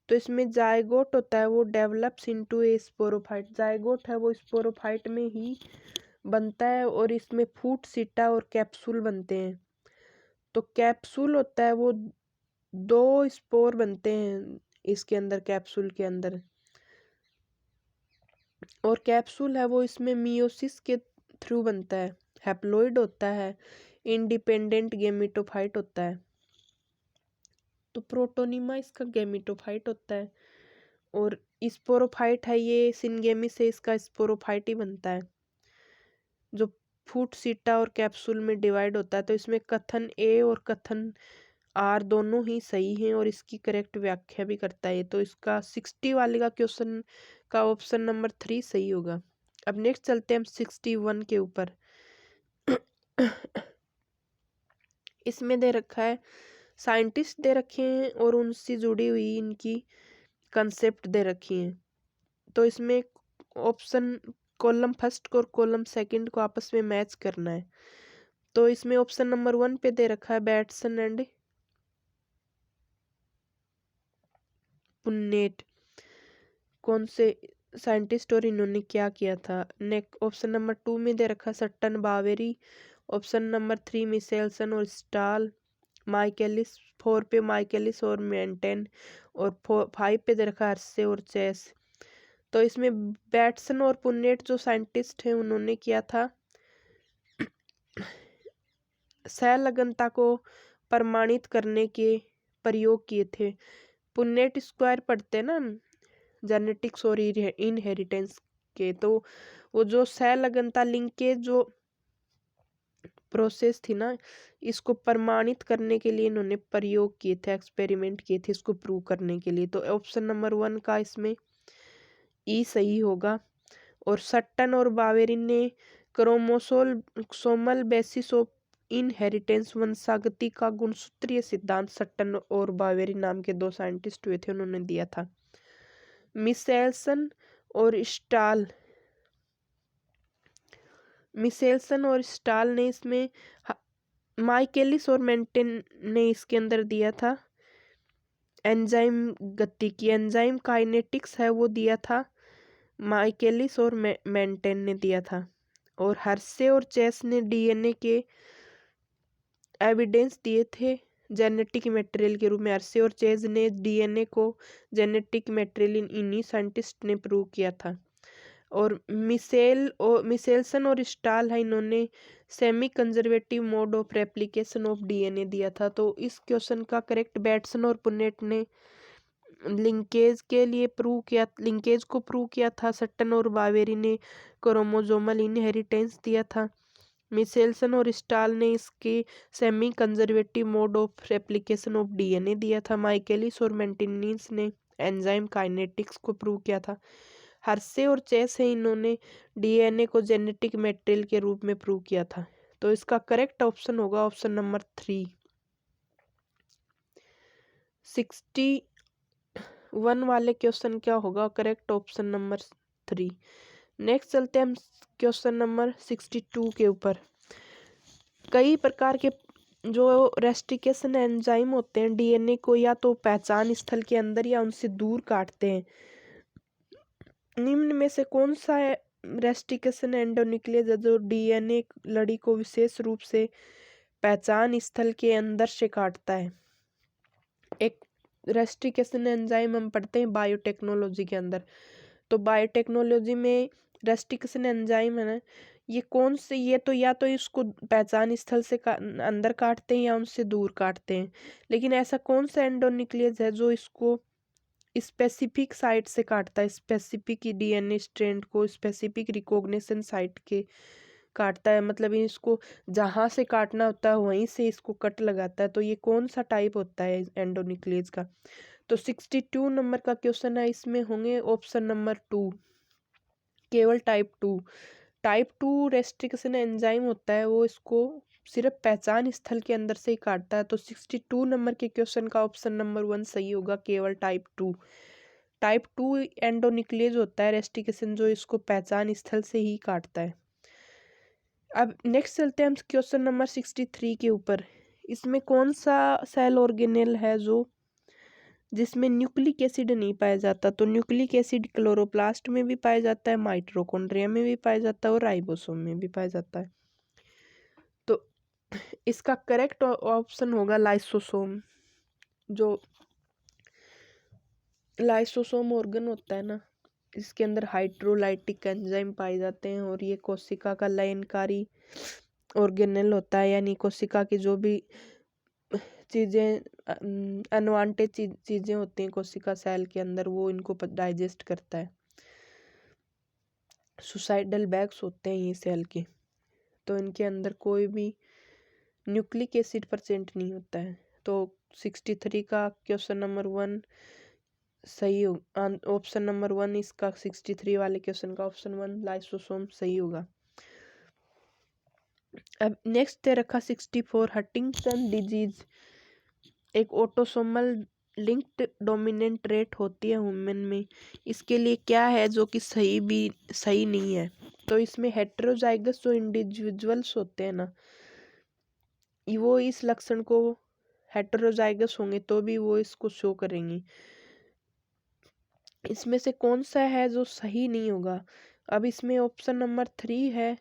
S1: तो इसमें जायगोट होता है, वो डेवलप्स इनटू ए स्पोरोफाइट। जायगोट है वो स्पोरोफाइट में ही बनता है, और इसमें फूट सीटा और कैप्सूल बनते हैं। तो कैप्सूल होता है वो 2 स्पोर बनते हैं इसके अंदर, कैप्सूल के अंदर। और कैप्सूल है वो इसमें मियोसिस के थ्रू बनता है, हैप्लोइड होता है, इंडिपेंडेंट गेमिटोफाइट होता है। तो प्रोटोनिमा इसका गेमिटोफाइट होता है, और स्पोरोफाइट है ये सिनगेमी से इसका स्पोरोफाइट ही बनता है, जो फूट सीटा और कैप्सूल में डिवाइड होता है। तो इसमें कथन ए और कथन आर दोनों ही सही हैं, और इसकी करेक्ट व्याख्या भी करता है। तो इसका 60 वाले का क्वेश्चन का ऑप्शन नंबर 3 सही होगा। अब नेक्स्ट चलते हैं हम 61 के ऊपर। इसमें दे रखा है साइंटिस्ट दे रखे हैं और उनसे जुड़ी हुई इनकी कंसेप्ट दे रखी हैं। तो इसमें ऑप्शन कॉलम फर्स्ट और कॉलम सेकंड को आपस में मैच करना है। तो इसमें ऑप्शन नंबर 1 पे दे रखा है बैटसन एंड पुन्नेट, कौन से साइंटिस्ट और इन्होंने क्या किया था। नेक्स्ट ऑप्शन नंबर 2 में दे रखा सट्टन बावेरी। ऑप्शन नंबर 3 मिसेल्सन और स्टाल। माइकेलिस 4 पे माइकेलिस और मेंटेन, और 5 पे दे रखा हर्से और चेस। तो इसमें बैटसन और पुन्नेट जो साइंटिस्ट हैं उन्होंने किया था, सहलगनता को प्रमाणित करने के प्रयोग किए थे। पुन्नेट स्क्वायर पढ़ते हैं ना जेनेटिक्स और इनहेरिटेंस के, तो वो जो सहलगनता लिंकेज जो प्रोसेस थी ना, इसको प्रमाणित करने के लिए इन्होंने प्रयोग किए थे, एक्सपेरिमेंट किए थे इसको प्रूव करने के लिए। तो ऑप्शन नंबर 1 का इसमें ई सही होगा। और सट्टन और बावेरिन ने क्रोमोसोमल बेसिस ऑफ इनहेरिटेंस वंशागति का गुणसूत्रीय सिद्धांत सट्टन और बावेरिन नाम के 2 साइंटिस्ट हुए थे, उन्होंने दिया था। मिसेल्सन और स्टाल ने इसमें, माइकेलिस और मेंटेन ने इसके अंदर दिया था एंजाइम गति की, एंजाइम काइनेटिक्स है वो दिया था, माइकेलिस और मेंटेन ने दिया था। और हर्शे और चेस ने डीएनए के एविडेंस दिए थे जेनेटिक मटेरियल के रूप में। हर्शे और चेस ने डीएनए को जेनेटिक मटेरियल इन्हीं साइंटिस्ट ने प्रूव किया था। और मिसेल्सन और स्टाल है, इन्होंने semi conservative mode of replication of DNA दिया था। तो इस क्वेश्चन का करेक्ट बैटसन और पुन्नेट ने लिंकेज के लिए प्रूव किया, लिंकेज को प्रूव किया था। सट्टन और बावेरी ने क्रोमोसोमल इनहेरिटेंस दिया था। मिसेल्सन और स्टाल ने इसके semi conservative mode of replication of DNA दिया था। माइकेलिस और मेंटेनिस ने एंजाइम काइनेटिक्स को प्रूव किया था। हर्शे और चेस है, इन्होंने डीएनए को जेनेटिक मटेरियल के रूप में प्रूव किया था। तो इसका करेक्ट ऑप्शन होगा ऑप्शन नंबर 3। 61 वाले क्वेश्चन क्या होगा, करेक्ट ऑप्शन नंबर 3। नेक्स्ट चलते हैं हम क्वेश्चन नंबर 62 के ऊपर। कई प्रकार के जो रेस्टिकेशन एंजाइम होते हैं डीएनए को या तो पहचान स्थल के अंदर या उनसे दूर काटते हैं। निम्न में से कौन सा रेस्टिकेशन एंडोन्यूक्लियस है जो डीएनए लड़ी को विशेष रूप से पहचान स्थल के अंदर से काटता है? एक रेस्टिकेशन एंजाइम हम पढ़ते हैं बायोटेक्नोलॉजी के अंदर, तो बायोटेक्नोलॉजी में रेस्टिकेशन एंजाइम है ना, ये कौन से, ये तो या तो इसको पहचान स्थल से अंदर काटते हैं या उनसे दूर काटते हैं। लेकिन ऐसा कौन सा एंडोन्यूक्लियस है जो इसको स्पेसिफिक साइट से काटता है, स्पेसिफिक डीएनए स्ट्रैंड को स्पेसिफिक रिकॉग्निशन साइट के काटता है, मतलब इसको जहाँ से काटना होता है वहीं से इसको कट लगाता है। तो ये कौन सा टाइप होता है एंडोन्यूक्लियस का? तो 62 नंबर का क्वेश्चन है, इसमें होंगे ऑप्शन नंबर 2, केवल टाइप 2 रेस्ट्रिक्शन एंजाइम होता है, वो इसको सिर्फ पहचान स्थल के अंदर से ही काटता है। तो 62 नंबर के क्वेश्चन का ऑप्शन नंबर 1 सही होगा, केवल टाइप 2 एंडोन्यूक्लियस होता है रेस्ट्रिक्शन जो इसको पहचान स्थल से ही काटता है। अब नेक्स्ट चलते हैं हम क्वेश्चन नंबर 63 के ऊपर। इसमें कौन सा सेल ऑर्गेनेल है जो जिसमें न्यूक्लिक एसिड नहीं पाया जाता? तो न्यूक्लिक एसिड क्लोरोप्लास्ट में भी पाया जाता है, माइटोकॉन्ड्रिया में भी पाया जाता है और राइबोसोम में भी पाया जाता है। तो इसका करेक्ट ऑप्शन होगा लाइसोसोम। जो लाइसोसोम ऑर्गन होता है ना, इसके अंदर हाइड्रोलाइटिक एंजाइम पाए जाते हैं और ये कोशिका का लयनकारी ऑर्गेनेल होता है, यानी कोशिका की जो भी चीज़ें अनवांटेड चीज़ें होती हैं कोशिका सेल के अंदर, वो इनको डाइजेस्ट करता है। सुसाइडल बैग्स होते हैं ये सेल के, तो इनके अंदर कोई भी न्यूक्लिक एसिड प्रेजेंट नहीं होता है। तो 63 का क्वेश्चन नंबर 1 सही हो, ऑप्शन नंबर 1 इसका 63 वाले क्वेश्चन का ऑप्शन 1 लाइसोसोम सही होगा। अब नेक्स्ट दे रखा 64, हंटिंगटन डिजीज एक ऑटोसोमल लिंक्ड डोमिनेंट ट्रेट होती है वुमेन में, इसके लिए क्या है जो कि सही नहीं है? तो इसमें हेटेरोजाइगस जो इंडिविजुअल्स होते हैं ना, वो इस लक्षण को हेटेरोजाइगस होंगे तो भी वो इसको शो करेंगी। इसमें से कौन सा है जो सही नहीं होगा? अब इसमें ऑप्शन नंबर 3 है,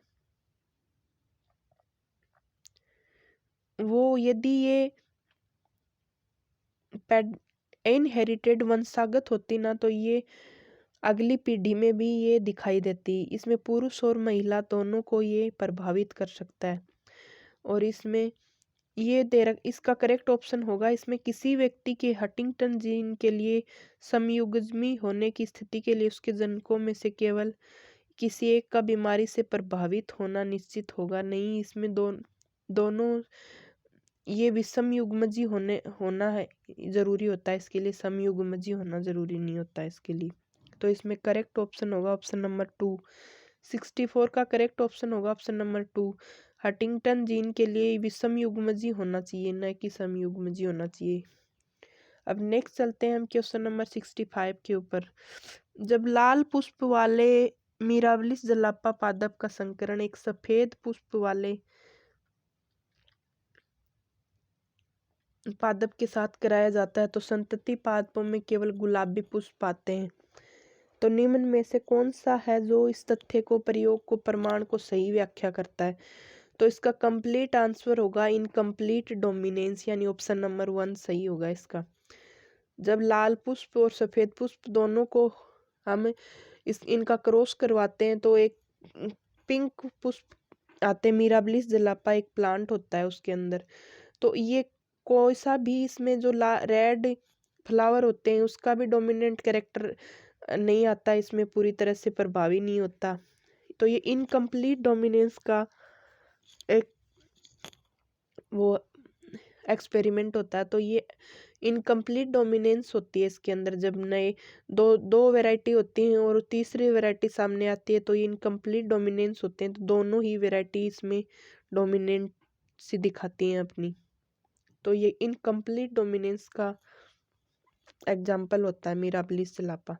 S1: वो यदि ये इनहेरिटेड वंशागत होती ना, तो ये अगली पीढ़ी में भी ये दिखाई देती। इसमें पुरुष और महिला दोनों को ये प्रभावित कर सकता है। और इसमें ये इसका करेक्ट ऑप्शन होगा, इसमें किसी व्यक्ति के हंटिंगटन जीन के लिए समयुग्मी होने की स्थिति के लिए उसके जनकों में से केवल किसी एक का बीमारी से प्रभावित होना निश्चित होगा। नहीं, इसमें दोनों ये विषम युग्मजी होना है जरूरी होता है, इसके लिए समयुग्मजी होना जरूरी नहीं होता है इसके लिए। तो इसमें करेक्ट ऑप्शन होगा ऑप्शन नंबर 2। 64 का करेक्ट ऑप्शन होगा ऑप्शन नंबर 2। हंटिंगटन जीन के लिए विषम युग्मजी होना चाहिए, न कि समयुग्मजी होना चाहिए। अब नेक्स्ट चलते हैं हम क्वेश्चन नंबर 65 के ऊपर। जब लाल पुष्प वाले मिराबिलिस जलापा पादप का संकरण एक सफेद पुष्प वाले पादप के साथ कराया जाता है तो संतति पादपों में केवल गुलाबी पुष्प आते हैं। तो निम्न में से कौन सा है जो इस तथ्य को प्रयोग को प्रमाण को सही व्याख्या करता है? तो इसका कंप्लीट आंसर होगा इनकम्प्लीट डोमिनेंस, यानी ऑप्शन नंबर 1 सही होगा इसका। जब लाल पुष्प और सफेद पुष्प दोनों को हम इनका क्रॉस करवाते हैं तो एक पिंक पुष्प आते हैं। मिराबिलिस जलापा एक प्लांट होता है उसके अंदर। तो ये कोई सा भी इसमें जो रेड फ्लावर होते हैं उसका भी डोमिनेंट कैरेक्टर नहीं आता, इसमें पूरी तरह से प्रभावी नहीं होता। तो ये इनकम्प्लीट डोमिनेंस का एक वो एक्सपेरिमेंट होता है। तो ये इनकम्प्लीट डोमिनेंस होती है इसके अंदर, जब नए दो वैरायटी होती हैं और तीसरी वैरायटी सामने आती है तो ये इनकम्प्लीट डोमिनेंस होते हैं। तो दोनों ही वैरायटी इसमें डोमिनेंट सी दिखाती हैं अपनी। तो ये इनकम्प्लीट डोमिनेंस का एग्जाम्पल होता है मिराबिलिस जलापा।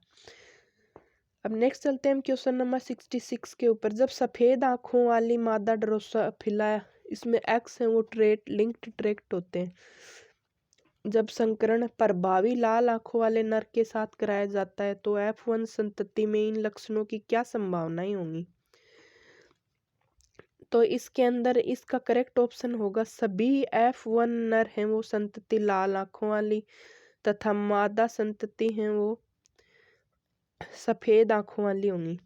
S1: अब नेक्स्ट चलते हैं हम क्वेश्चन नंबर 66 के ऊपर। जब सफेद आंखों वाली मादा ड्रोसोफिला, इसमें एक्स है वो लिंक्ड ट्रैक्ट होते हैं। जब संकरण प्रभावी लाल आंखों वाले नर के साथ कराया जाता है तो F1 संतति में इन लक्षणों की क्या संभावनाएं होंगी? तो इसके अंदर इसका करेक्ट ऑप्शन होगा सभी F1 नर हैं वो संतति लाल आंखों वाली तथा मादा संतति हैं वो सफेद आंखों वाली होंगी,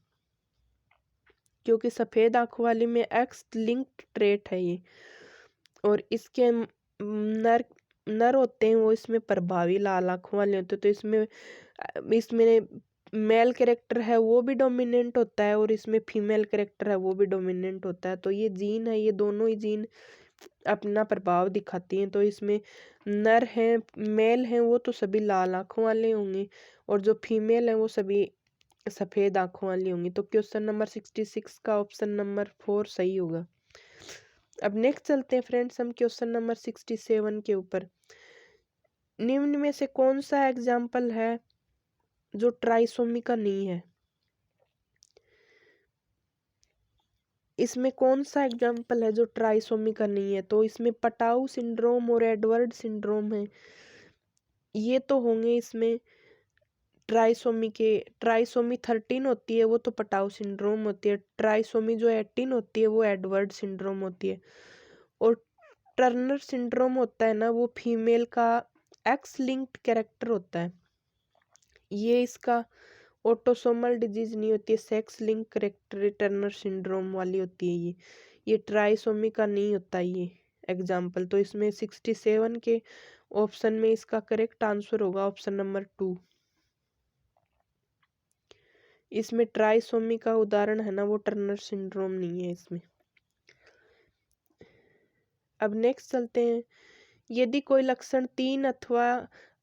S1: क्योंकि सफेद आंखों वाली में एक्स लिंक्ड ट्रेट है ये। और इसके नर होते हैं वो इसमें प्रभावी लाल आंखों वाले होते हैं। तो इसमें मेल कैरेक्टर है वो भी डोमिनेंट होता है और इसमें फीमेल कैरेक्टर है वो भी डोमिनेंट होता है। तो ये जीन है, ये दोनों ही जीन अपना प्रभाव दिखाती हैं। तो इसमें नर हैं मेल हैं वो तो सभी लाल आंखों वाले होंगे और जो फीमेल है वो सभी सफेद आंखों वाली होंगी। तो क्वेश्चन नंबर 66 का ऑप्शन नंबर 4 सही होगा। अब नेक्स्ट चलते हैं फ्रेंड्स हम क्वेश्चन नंबर 67 के ऊपर। निम्न में से कौन सा एग्जाम्पल है जो ट्राइसोमी का नहीं है? इसमें कौन सा एग्जाम्पल है जो ट्राइसोमी का नहीं है? तो इसमें पटाऊ सिंड्रोम और एडवर्ड सिंड्रोम है, ये तो होंगे इसमें ट्राइसोमी के। ट्राइसोमी 13 होती है वो तो पटाऊ सिंड्रोम होती है। ट्राइसोमी जो 18 होती है वो एडवर्ड सिंड्रोम होती है। और टर्नर सिंड्रोम होता है ना, वो फीमेल का एक्स लिंक्ड कैरेक्टर होता है। ये इसका ऑटोसोमल डिजीज नहीं होती है, sex link character Turner syndrome वाली होती है ये ट्राइसोमी का नहीं होता ये एग्जाम्पल। तो इसमें 67 के ऑप्शन में इसका करेक्ट आंसर होगा ऑप्शन नंबर 2। इसमें ट्राइसोमी का उदाहरण है ना वो टर्नर सिंड्रोम नहीं है इसमें। अब नेक्स्ट चलते हैं। यदि कोई लक्षण 3 अथवा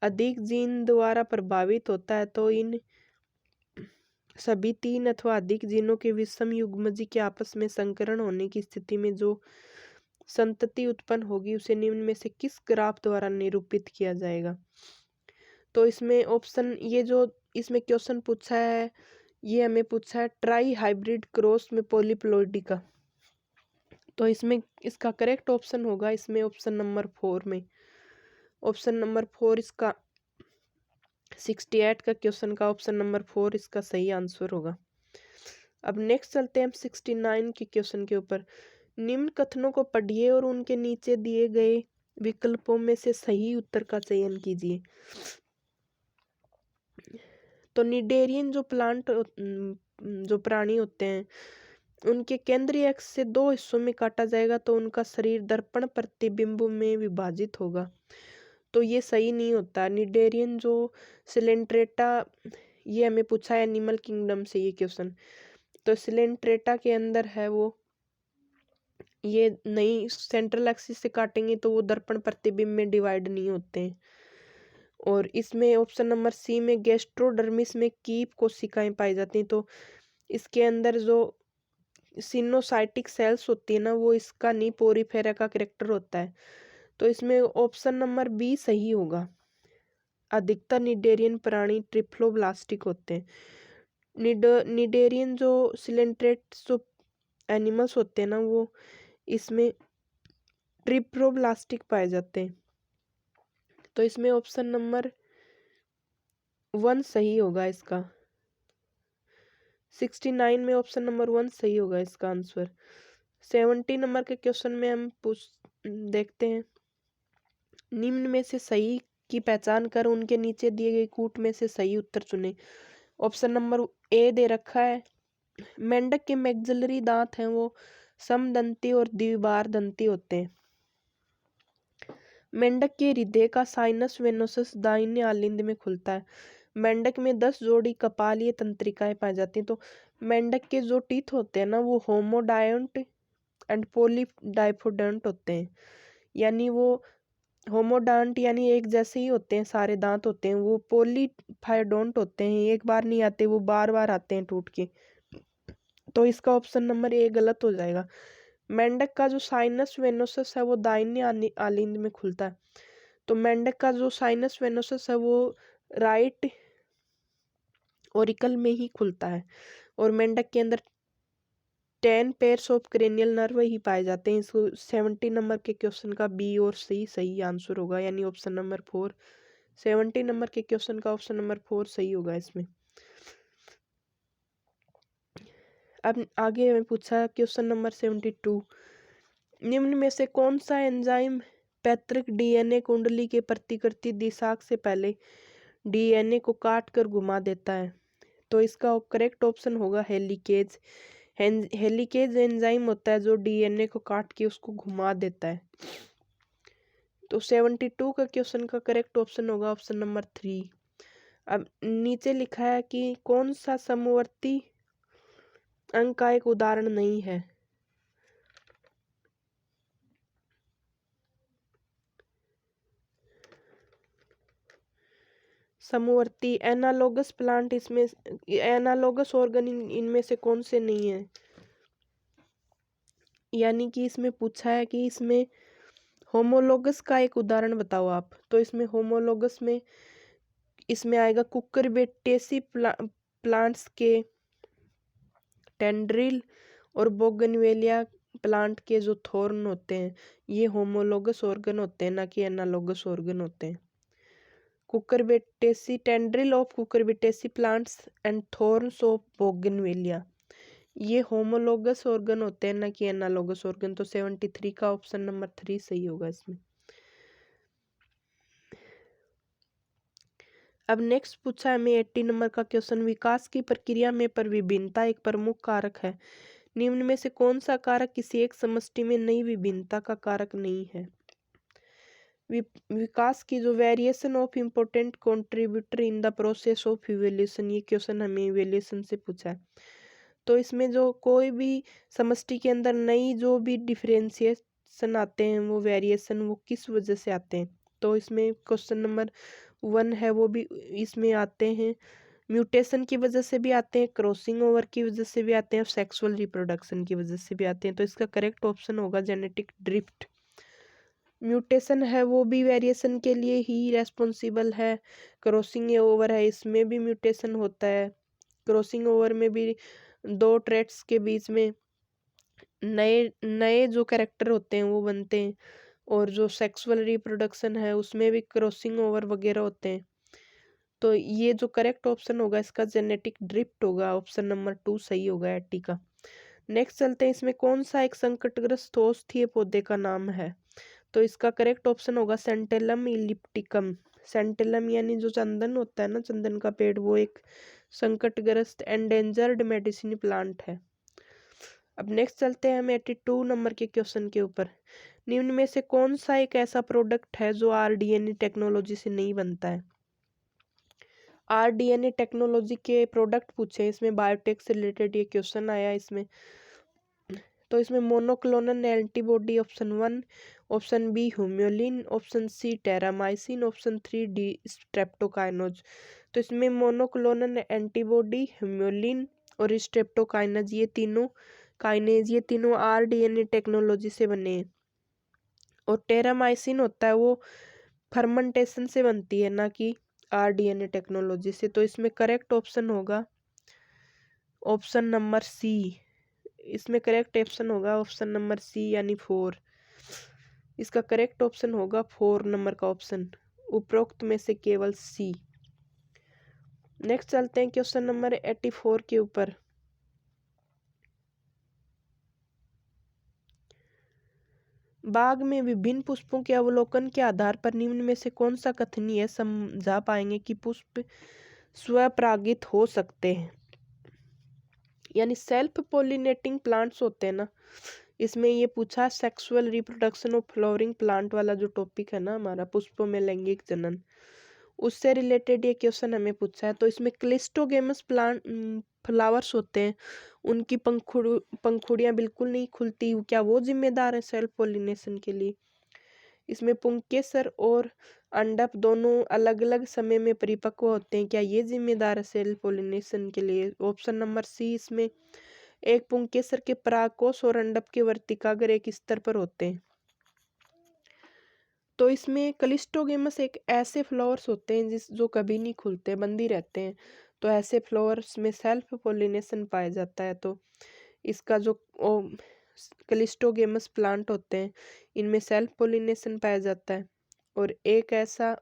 S1: अधिक जीन द्वारा प्रभावित होता है तो इन सभी 3 अथवा अधिक जीनों के विषम युग्मजी के आपस में संकरण होने की स्थिति में जो संतति उत्पन्न होगी उसे निम्न में से किस ग्राफ द्वारा निरूपित किया जाएगा? तो इसमें ऑप्शन ये जो इसमें क्वेश्चन पूछा है ये हमें पूछा है ट्राई हाइब्रिड क्रॉस में पॉलीप्लॉइडी का। तो इसमें इसका करेक्ट ऑप्शन होगा इसमें ऑप्शन नंबर 4 में। ऑप्शन नंबर 4 इसका 68 का क्वेश्चन का ऑप्शन नंबर 4 इसका सही आंसर होगा। अब नेक्स्ट चलते हैं हम 69 के क्वेश्चन के ऊपर। निम्न कथनों को पढ़िए और उनके नीचे दिए गए विकल्पों में से सही उत्तर का चयन कीजिए। तो निडेरियन जो जो प्राणी होते हैं उनके केंद्रीय अक्ष से दो हिस्सों में काटा जाएगा तो उनका शरीर दर्पण प्रतिबिंब में विभाजित होगा। तो ये सही नहीं होता। निडेरियन जो सिलेंट्रेटा, ये हमें पूछा है एनिमल किंगडम से ये क्वेश्चन, तो सिलेंट्रेटा के अंदर है वो, ये नहीं सेंट्रल एक्सिस से काटेंगे तो वो दर्पण प्रतिबिंब में डिवाइड नहीं होते हैं। और इसमें ऑप्शन नंबर सी में गैस्ट्रोडर्मिस में कीप कोशिकाएं पाई जाती हैं, तो इसके अंदर जो सिनोसाइटिक सेल्स होती है ना, वो इसका नहीं, पोरीफेरा का कैरेक्टर होता है। तो इसमें ऑप्शन नंबर बी सही होगा। अधिकतर निडेरियन प्राणी ट्रिप्लोब्लास्टिक होते हैं। निडेरियन जो सिलेंट्रेट्स जो एनिमल्स होते हैं ना, वो इसमें ट्रिप्लोब्लास्टिक पाए जाते हैं। तो इसमें ऑप्शन नंबर 1 सही होगा इसका। 69 में ऑप्शन नंबर 1 सही होगा इसका आंसर। 70 नंबर के क्वेश्चन में हम देखते हैं, निम्न में से सही की पहचान कर उनके नीचे दिए गए कूट में से सही उत्तर चुने। ऑप्शन नंबर ए दे रखा है, मेंढक के मैक्सिलरी दांत हैं वो समदंती और द्विबार दंती होते हैं। मेंढक के हृदय का साइनस वेनोसस दाहिने आलिंद में खुलता है। मेंढक में 10 जोड़ी कपालीय तंत्रिकाएं पाई जाती हैं। तो मेंढक के जो टीथ होते हैं ना, वो होमोडायोंट एंड पॉलीडाइफोडोंट होते हैं। यानी वो होमोडांट यानी एक जैसे ही होते हैं, सारे दांत होते हैं। वो पॉलीफाइडोंट होते हैं, एक बार नहीं आते, वो बार बार आते हैं टूट के। तो इसका ऑप्शन नंबर ए गलत हो जाएगा। मेंढक का जो साइनस वेनोसस है वो दाहिने आलिंद में खुलता है। तो मेंढक का जो साइनस वेनोसस है वो राइट ओरिकल में ही खुलता है। और मेंढक के अंदर 10 पेयर्स ऑफ क्रेनियल नर्व ही पाए जाते हैं। इसको 70 नंबर के क्वेश्चन का बी और सी सही आंसर होगा, यानी ऑप्शन नंबर 4। 70 नंबर के क्वेश्चन का ऑप्शन नंबर 4 सही होगा इसमें। अब आगे हमें पूछा क्वेश्चन नंबर 72, निम्न में से कौन सा एंजाइम पैतृक डीएनए कुंडली के प्रतिकृति दिशाक से पहले डीएनए को काट कर घुमा देता है? तो इसका करेक्ट ऑप्शन होगा हेलिकेज। हेलिकेज एंजाइम होता है जो डीएनए को काट के उसको घुमा देता है। तो 72 का क्वेश्चन का करेक्ट ऑप्शन होगा ऑप्शन नंबर 3। अब नीचे लिखा है कि कौन सा समवर्ती अंग का एक उदाहरण नहीं है? समवर्ती एनालोगस प्लांट, इसमें एनालोगस ऑर्गन इनमें से कौन से नहीं है? यानी कि इसमें पूछा है कि इसमें होमोलोगस का एक उदाहरण बताओ आप। तो इसमें होमोलोगस में इसमें आएगा कुकुरबिटेसी प्लांट्स के टेंड्रिल और बोगनवेलिया प्लांट के जो थॉर्न होते हैं, ये होमोलोगस ऑर्गन होते हैं, ना कि एनालोगस ऑर्गन होते हैं। Cucurbitaceae tendril of Cucurbitaceae plants and thorns of bougainvillea, ये होमोलोगस ऑर्गन होते हैं, ना कि एनालोगस ऑर्गन। तो 73 का ऑप्शन नंबर 3 सही होगा इसमें। अब नेक्स्ट पूछा है हमें 80 नंबर का क्वेश्चन, विकास की प्रक्रिया में पर विभिन्नता एक प्रमुख कारक है, निम्न में से कौन सा कारक किसी एक समष्टि में नई विभिन्नता का कारक नहीं है? विकास की जो variation of important contributor in the process of evolution, ये क्वेश्चन हमें इवोल्यूशन से पूछा है। तो इसमें जो कोई भी समष्टि के अंदर नई जो भी डिफरेंशिएशन आते हैं, वो वेरिएशन वो किस वजह से आते हैं? तो इसमें क्वेश्चन नंबर 1 है वो भी इसमें आते हैं, म्यूटेशन की वजह से भी आते हैं, क्रॉसिंग ओवर की वजह से भी आते हैं, और सेक्सुअल रिप्रोडक्शन की वजह से भी आते हैं। तो इसका करेक्ट ऑप्शन होगा जेनेटिक ड्रिफ्ट। म्यूटेशन है वो भी वेरिएशन के लिए ही रेस्पॉन्सिबल है। क्रॉसिंग ओवर है, इसमें भी म्यूटेशन होता है। क्रॉसिंग ओवर में भी दो ट्रेट्स के बीच में नए नए जो कैरेक्टर होते हैं वो बनते हैं। और जो सेक्सुअल रिप्रोडक्शन है उसमें भी क्रॉसिंग ओवर वगैरह होते हैं। तो ये जो करेक्ट ऑप्शन होगा इसका जेनेटिक ड्रिफ्ट होगा, ऑप्शन नंबर 2 सही होगा 80 का। नेक्स्ट चलते हैं, इसमें कौन सा एक संकटग्रस्त औषधीय पौधे का नाम है? तो इसका करेक्ट ऑप्शन होगा सेंटेलम इलिप्टिकम। सेंटिलम यानी जो चंदन होता है ना, चंदन का पेड़, वो एक संकटग्रस्त एंडेंजर्ड मेडिसिन प्लांट है। अब नेक्स्ट चलते हैं हम 82 नंबर के क्वेश्चन के ऊपर। निम्न में से कौन सा एक ऐसा प्रोडक्ट है जो आरडीएनए टेक्नोलॉजी से नहीं बनता है? आरडीएनए टेक्नोलॉजी के प्रोडक्ट पूछे, इसमें बायोटेक से रिलेटेड ये क्वेश्चन आया इसमें। तो इसमें monoclonal antibody option 1, option B humulin, option C terramycin, option 3 D streptokinase. तो इसमें मोनोक्लोनल एंटीबॉडी, ह्यूम्योलिन और स्ट्रेप्टोकाइनज ये तीनों आरडीएनए टेक्नोलॉजी से बने हैं। और टेरामाइसिन होता है वो फर्मेंटेशन से बनती है, ना कि आरडीएनए टेक्नोलॉजी से। तो इसमें करेक्ट ऑप्शन होगा ऑप्शन नंबर सी। इसमें करेक्ट ऑप्शन होगा ऑप्शन नंबर सी यानी 4। इसका करेक्ट ऑप्शन होगा 4 नंबर का ऑप्शन, उपरोक्त में से केवल सी। नेक्स्ट चलते हैं क्वेश्चन नंबर 84 के ऊपर। बाग में विभिन्न पुष्पों के अवलोकन के आधार पर निम्न में से कौन सा कथनीय समझा पाएंगे कि पुष्प स्वपरागित हो सकते हैं? यानी सेल्फ पोलिनेटिंग प्लांट्स होते हैं ना, इसमें ये पूछा sexual reproduction of flowering plant वाला जो टॉपिक है ना हमारा, पुष्पों में लैंगिक जनन, उससे रिलेटेड ये क्वेश्चन हमें पूछा है। तो इसमें क्लिस्टोगेमस प्लांट फ्लावर्स होते हैं, उनकी पंखुड़ियां बिल्कुल नहीं खुलती, क्या वो जिम्मेदार है सेल्फ पोलिनेशन के लिए? इसमें पुंकेसर और अंडप दोनों अलग अलग समय में परिपक्व होते हैं, क्या ये जिम्मेदार है सेल्फ पोलिनेशन के लिए? Option number C. इसमें एक पुंकेसर के परागकोश और अंडप के वर्तिकाग्र एक स्तर पर होते हैं। तो इसमें क्लिस्टोगेमस एक ऐसे फ्लावर्स होते हैं जो कभी नहीं खुलते, बंद ही रहते हैं। तो ऐसे फ्लावर्स में सेल्फ पोलिनेशन पाया जाता है। तो इसका जो क्लिस्टोगेमस प्लांट होते हैं, इनमें सेल्फ पोलिनेशन पाया जाता है। और एक ऐसा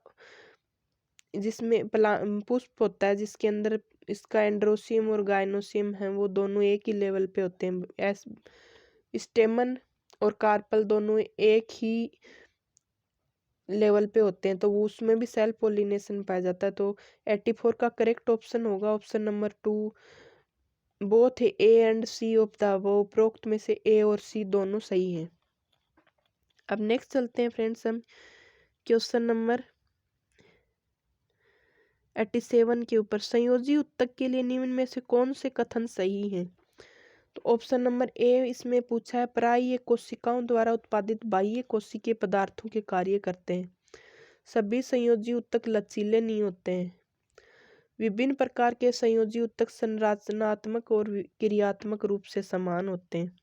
S1: जिसमें पुष्प होता है जिसके अंदर इसका एंड्रोसियम और गाइनोसियम है, वो दोनों एक ही लेवल पे होते हैं। स्टेमन और कार्पल दोनों एक ही लेवल पे होते हैं, तो वो उसमें भी सेल्फ पोलिनेशन पाया जाता है। तो 84 का करेक्ट ऑप्शन होगा option number 2। Both A and C of the वो उपरोक्त में से ए और सी दोनों सही हैं। अब नेक्स्ट चलते हैं फ्रेंड्स हम क्वेश्चन नंबर 87 के ऊपर। संयोजी उत्तक के लिए निम्न में से कौन से कथन सही हैं? तो ऑप्शन नंबर ए इसमें पूछा है, परायीय कोशिकाओं द्वारा उत्पादित बाह्य कोशिकीय पदार्थों के कार्य करते हैं। सभी संयोजी उत्तक लचीले नहीं होते हैं। विभिन्न प्रकार के संयोजी उत्तक संरचनात्मक और क्रियात्मक रूप से समान होते हैं।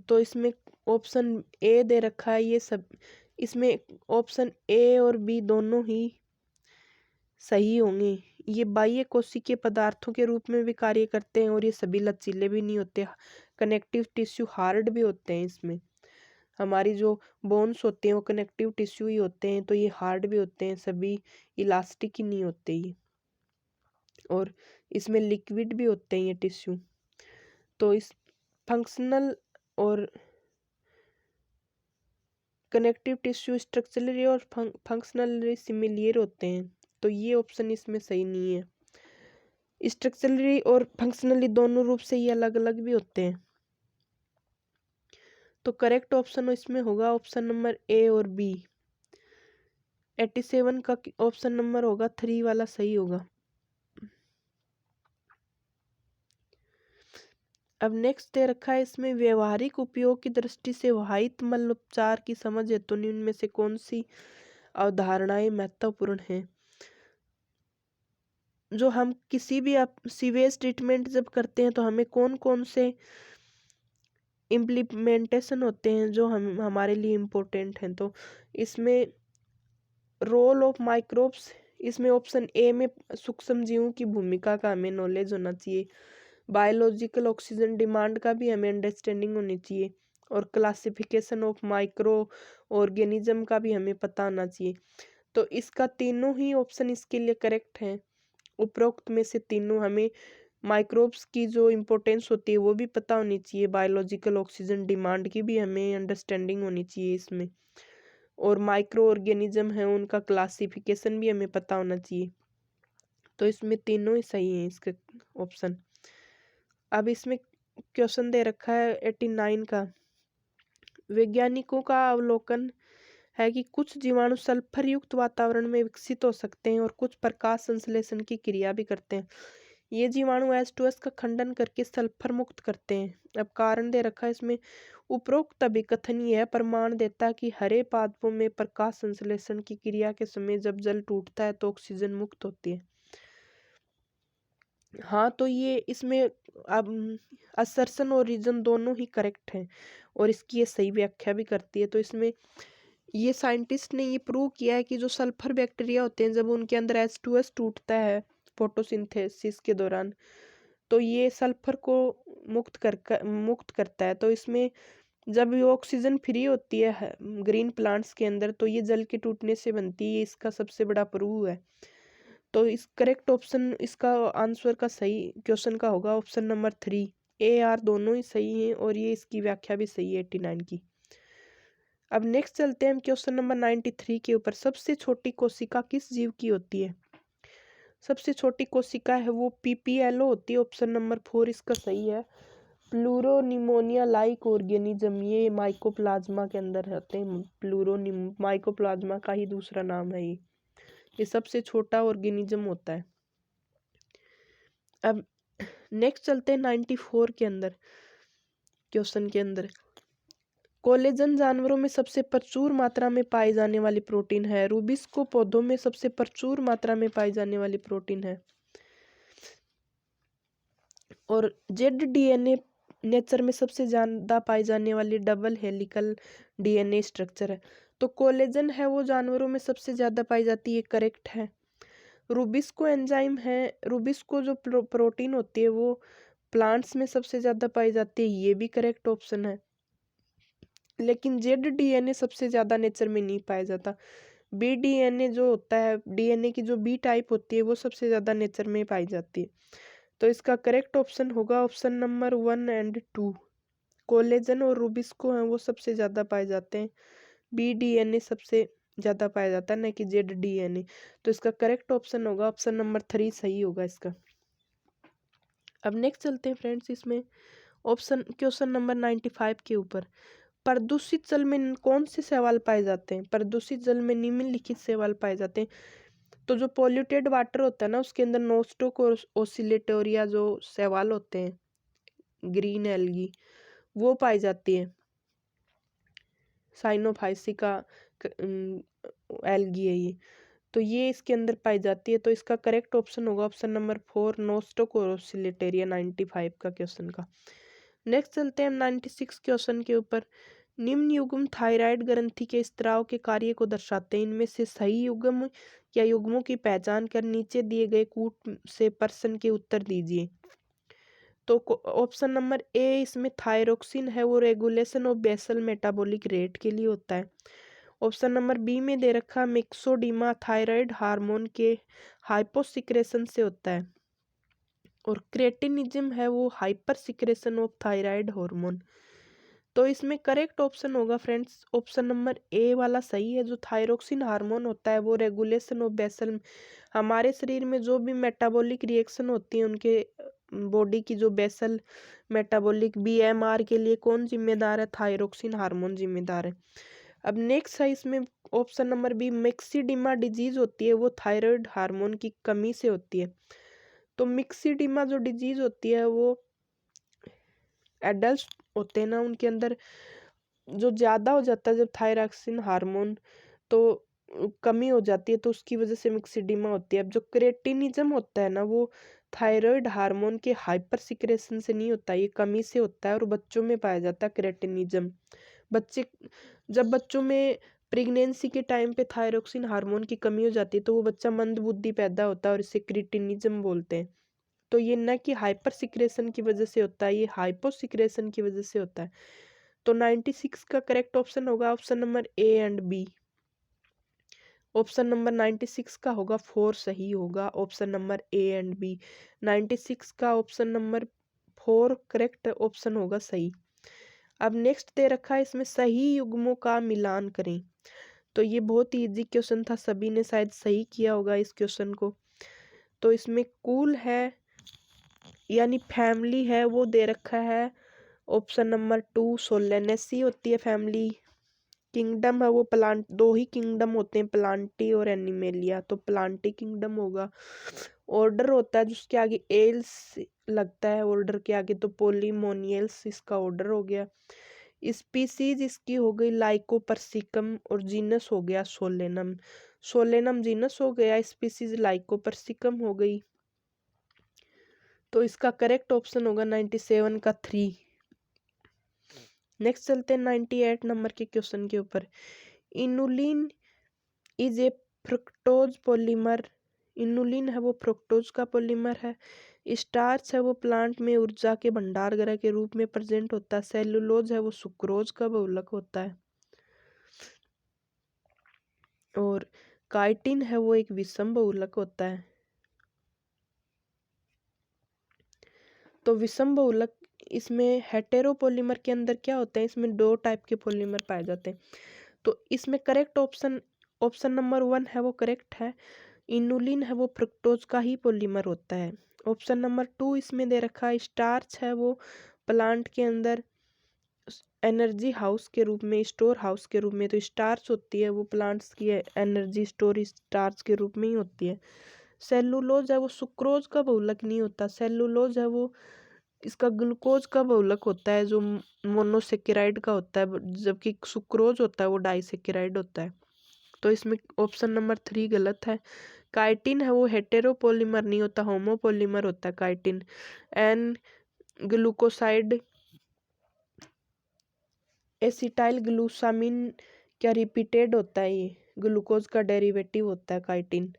S1: तो इसमें ऑप्शन ए दे रखा है, ये सब इसमें ऑप्शन ए और बी दोनों ही सही होंगे। ये बाह्य कोशिकीय पदार्थों के रूप में भी कार्य करते हैं और ये सभी लचीले भी नहीं होते। कनेक्टिव टिश्यू हार्ड भी होते हैं। इसमें हमारी जो बोन्स होते हैं वो कनेक्टिव टिश्यू ही होते हैं, तो ये हार्ड भी होते हैं, सभी इलास्टिक ही नहीं होते ये। और इसमें लिक्विड भी होते हैं ये टिश्यू। तो इस फंक्शनल और कनेक्टिव टिश्यू स्ट्रक्चरली और फंक्शनली सिमिलर होते हैं, तो ये ऑप्शन इसमें सही नहीं है। स्ट्रक्चरली और फंक्शनली दोनों रूप से ये अलग अलग भी होते हैं। तो करेक्ट ऑप्शन इसमें होगा ऑप्शन नंबर ए और बी। 87 का ऑप्शन नंबर होगा 3 वाला सही होगा। अब नेक्स्ट दे रखा है इसमें, व्यवहारिक उपयोग की दृष्टि से वाहित मल उपचार की समझ है तो निम्न में से कौन सी अवधारणाएं महत्वपूर्ण हैं? जो हम किसी भी सीवेज ट्रीटमेंट जब करते हैं तो हमें कौन कौन से इम्प्लीमेंटेशन होते हैं जो हम हमारे लिए इम्पोर्टेंट हैं? तो इसमें रोल ऑफ माइक्रोब्स, इसमें ऑप्शन ए में सूक्ष्म जीवों की भूमिका का हमें नॉलेज होना चाहिए। बायोलॉजिकल ऑक्सीजन डिमांड का भी हमें अंडरस्टैंडिंग होनी चाहिए। और क्लासिफिकेशन ऑफ माइक्रो ऑर्गेनिज्म का भी हमें पता होना चाहिए। तो इसका तीनों ही ऑप्शन इसके लिए करेक्ट हैं। उपरोक्त में से तीनों हमें माइक्रोब्स की जो इम्पोर्टेंस होती है वो भी पता होनी चाहिए, बायोलॉजिकल ऑक्सीजन डिमांड की भी हमें अंडरस्टैंडिंग होनी चाहिए इसमें। और माइक्रो ऑर्गेनिज्म है उनका क्लासिफिकेशन भी हमें पता होना चाहिए। तो इसमें तीनों ही सही हैं इसके ऑप्शन। अब इसमें क्वेश्चन दे रखा है 89 का, वैज्ञानिकों का अवलोकन है कि कुछ जीवाणु सल्फर युक्त वातावरण में विकसित हो सकते हैं और कुछ प्रकाश संश्लेषण की क्रिया भी करते हैं। ये जीवाणु H2S का खंडन करके सल्फर मुक्त करते हैं। अब कारण दे रखा है इसमें, उपरोक्त अभिकथन यह प्रमाण देता है कि हरे पादपों में प्रकाश संश्लेषण की क्रिया के समय जब जल टूटता है तो ऑक्सीजन मुक्त होती है। हाँ, तो ये इसमें अब असर्शन और रीजन दोनों ही करेक्ट हैं और इसकी ये सही व्याख्या भी करती है। तो इसमें ये साइंटिस्ट ने ये प्रूव किया है कि जो सल्फर बैक्टीरिया होते हैं जब उनके अंदर H2S टूटता है फोटोसिंथेसिस के दौरान, तो ये सल्फर को मुक्त करता है। तो इसमें जब ये ऑक्सीजन फ्री होती है ग्रीन प्लांट्स के अंदर, तो ये जल के टूटने से बनती है। इसका सबसे बड़ा प्रूव है। तो इस करेक्ट ऑप्शन इसका आंसर का सही क्वेश्चन का होगा ऑप्शन नंबर 3 AR, दोनों ही सही हैं और ये इसकी व्याख्या भी सही है 89 की। अब नेक्स्ट चलते हैं हम क्वेश्चन नंबर 93 के ऊपर, सबसे छोटी कोशिका किस जीव की होती है? सबसे छोटी कोशिका है वो PPLO होती है, ऑप्शन नंबर 4 इसका सही है। प्लूरोनिमोनिया लाइक ऑर्गेनिज्म, ये माइकोप्लाज्मा के अंदर रहते हैं। माइकोप्लाज्मा का ही दूसरा नाम है ये सबसे छोटा ऑर्गेनिज्म होता है। अब नेक्स्ट चलते हैं 94 के अंदर क्वेश्चन के अंदर, कोलेजन जानवरों में सबसे प्रचुर मात्रा में पाई जाने वाली प्रोटीन है, रूबिस्को पौधों में सबसे प्रचुर मात्रा में पाई जाने वाली प्रोटीन है, और ZDNA नेचर में सबसे ज्यादा पाई जाने वाली डबल हेलिकल DNA स्ट्रक्चर है। तो कोलेजन है वो जानवरों में सबसे ज्यादा पाई जाती है, करेक्ट है। रूबिस्को एंजाइम है, रूबिस्को जो प्रोटीन होती है वो प्लांट्स में सबसे ज्यादा पाई जाती है, ये भी करेक्ट ऑप्शन है। लेकिन ZDNA सबसे ज्यादा नेचर में नहीं पाया जाता। BDNA जो होता है, DNA की जो B टाइप होती है वो सबसे ज्यादा नेचर में पाई जाती है। तो इसका करेक्ट ऑप्शन होगा ऑप्शन नंबर 1 एंड 2। कोलेजन और रूबिस्को हैं वो सबसे ज्यादा पाए जाते हैं, BDNA सबसे ज्यादा पाया जाता है, न कि ZDNA। तो इसका करेक्ट ऑप्शन होगा ऑप्शन नंबर 3 सही होगा इसका। अब नेक्स्ट चलते हैं फ्रेंड्स, इसमें ऑप्शन क्वेश्चन नंबर 95 के ऊपर, प्रदूषित जल में कौन से शैवाल पाए जाते हैं? प्रदूषित जल में निम्नलिखित शैवाल पाए जाते हैं। तो जो पॉल्यूटेड वाटर होता है ना उसके अंदर नोस्टोक और ओसिलेटोरिया जो शैवाल होते हैं, ग्रीन एल्गी, वो पाई जाती है। साइनोफाइसिका एल्गी है ये, तो ये इसके अंदर पाई जाती है। तो इसका करेक्ट ऑप्शन होगा ऑप्शन नंबर 4 नोस्टोक और ओसिलेटोरिया 95 का क्वेश्चन का। नेक्स्ट चलते हैं हम 96 क्वेश्चन के ऊपर, निम्न युग्म थायराइड ग्रंथि के स्त्राव के कार्य को दर्शाते हैं, इनमें से सही युग्म या युग्मों की पहचान कर नीचे दिए गए कूट से प्रश्न के उत्तर दीजिए। तो ऑप्शन नंबर ए इसमें थायरोक्सिन है वो regulation of basal metabolic rate के लिए होता है। ऑप्शन नंबर बी में दे रखा मिक्सोडीमा थायराइड हार्मोन के हाइपोसिक्रेशन से होता है, और क्रेटिनिज्म है वो hyper secretion of thyroid hormone. तो इसमें करेक्ट ऑप्शन होगा फ्रेंड्स ऑप्शन नंबर ए वाला सही है। जो थायरोक्सिन हार्मोन होता है वो रेगुलेशन ऑफ बेसल, हमारे शरीर में जो भी मेटाबॉलिक रिएक्शन होती है उनके बॉडी की जो बेसल मेटाबॉलिक BMR के लिए कौन जिम्मेदार है? थायरोक्सिन हार्मोन जिम्मेदार है। अब नेक्स्ट है इसमें ऑप्शन नंबर बी, मिक्सिडिमा डिजीज होती है वो थायराइड हार्मोन की कमी से होती है। तो मिक्सिडिमा जो डिजीज होती है वो एडल्ट होते हैं ना उनके अंदर जो ज्यादा हो जाता है जब थायरोक्सिन हार्मोन, तो कमी हो जाती है, तो उसकी वजह से मिक्सिडिमा होती है। अब जो क्रेटिनिज्म होता है ना वो थायराइड हार्मोन के हाइपर सिक्रेशन से नहीं होता, ये कमी से होता है और बच्चों में पाया जाता है क्रेटिनिज्म। बच्चे जब बच्चों में प्रेगनेंसी के टाइम पे थायरोक्सिन हार्मोन की कमी हो जाती है तो वो बच्चा मंद बुद्धि पैदा होता है और इसे क्रेटिनिज्म बोलते हैं। तो ये न कि हाइपर सिक्रेशन की वजह से होता है, ये हाइपो सिक्रेशन की वजह से होता है। तो 96 का करेक्ट ऑप्शन होगा option number A and B. Option number 96 का होगा 4 सही होगा, option number A and B. 96 का ऑप्शन नंबर 4 करेक्ट ऑप्शन होगा सही। अब नेक्स्ट दे रखा है इसमें सही युग्मों का मिलान करें। तो ये बहुत ही इजी क्वेश्चन था, सभी ने शायद सही किया होगा इस क्वेश्चन को। तो इसमें कूल है यानी फैमिली है वो दे रखा है ऑप्शन नंबर 2 सोलेनेसी होती है फैमिली। किंगडम है वो प्लांट, दो ही किंगडम होते हैं, प्लांटी और एनिमेलिया, तो प्लांटी किंगडम होगा। ऑर्डर होता है जिसके आगे एल्स लगता है ऑर्डर के आगे, तो पोलीमोनियल्स इसका ऑर्डर हो गया। स्पीसीज इसकी हो गई लाइकोपर्सिकम और जीनस हो गया सोलेनम। सोलेनम जीनस हो गया, स्पीसीज लाइकोपर्सिकम हो गई। तो इसका करेक्ट ऑप्शन होगा 97 का 3। नेक्स्ट चलते हैं 98 नंबर के क्वेश्चन के ऊपर। Inulin is a fructose polymer. Inulin है वो फ्रुक्टोज का पॉलीमर है। स्टार्च है वो प्लांट में ऊर्जा के भंडार गृह के रूप में प्रेजेंट होता है। सेलुलोज है वो सुक्रोज का बहुलक होता है। और काइटिन है वो एक विषम बहुलक होता है। तो विषम बहुलक इसमें हेटेरोपॉलीमर के अंदर क्या होता है, इसमें दो टाइप के पॉलीमर पाए जाते हैं। तो इसमें करेक्ट ऑप्शन नंबर 1 है वो करेक्ट है। इनुलिन है वो फ्रुक्टोज का ही पॉलीमर होता है। ऑप्शन नंबर 2 इसमें दे रखा है स्टार्च है वो प्लांट के अंदर एनर्जी हाउस के रूप में, स्टोर हाउस के रूप में, तो स्टार्च होती है वो प्लांट्स की एनर्जी स्टोर स्टार्च के रूप में ही होती है। सेलुलोज है वो सुक्रोज का बहुलक नहीं होता। सेलुलोज है वो इसका ग्लूकोज का बहुलक होता है जो मोनोसेकेराइड का होता है, जबकि सुक्रोज होता है वो डाइसेकेराइड होता है। तो इसमें ऑप्शन नंबर 3 गलत है। काइटिन है वो हेटेरोपॉलीमर नहीं होता, होमोपॉलीमर होता है काइटिन। एन ग्लूकोसाइड एसिटाइल ग्लूसामिन क्या रिपीटेड होता है, ये ग्लूकोज का डेरिवेटिव होता है काइटिन।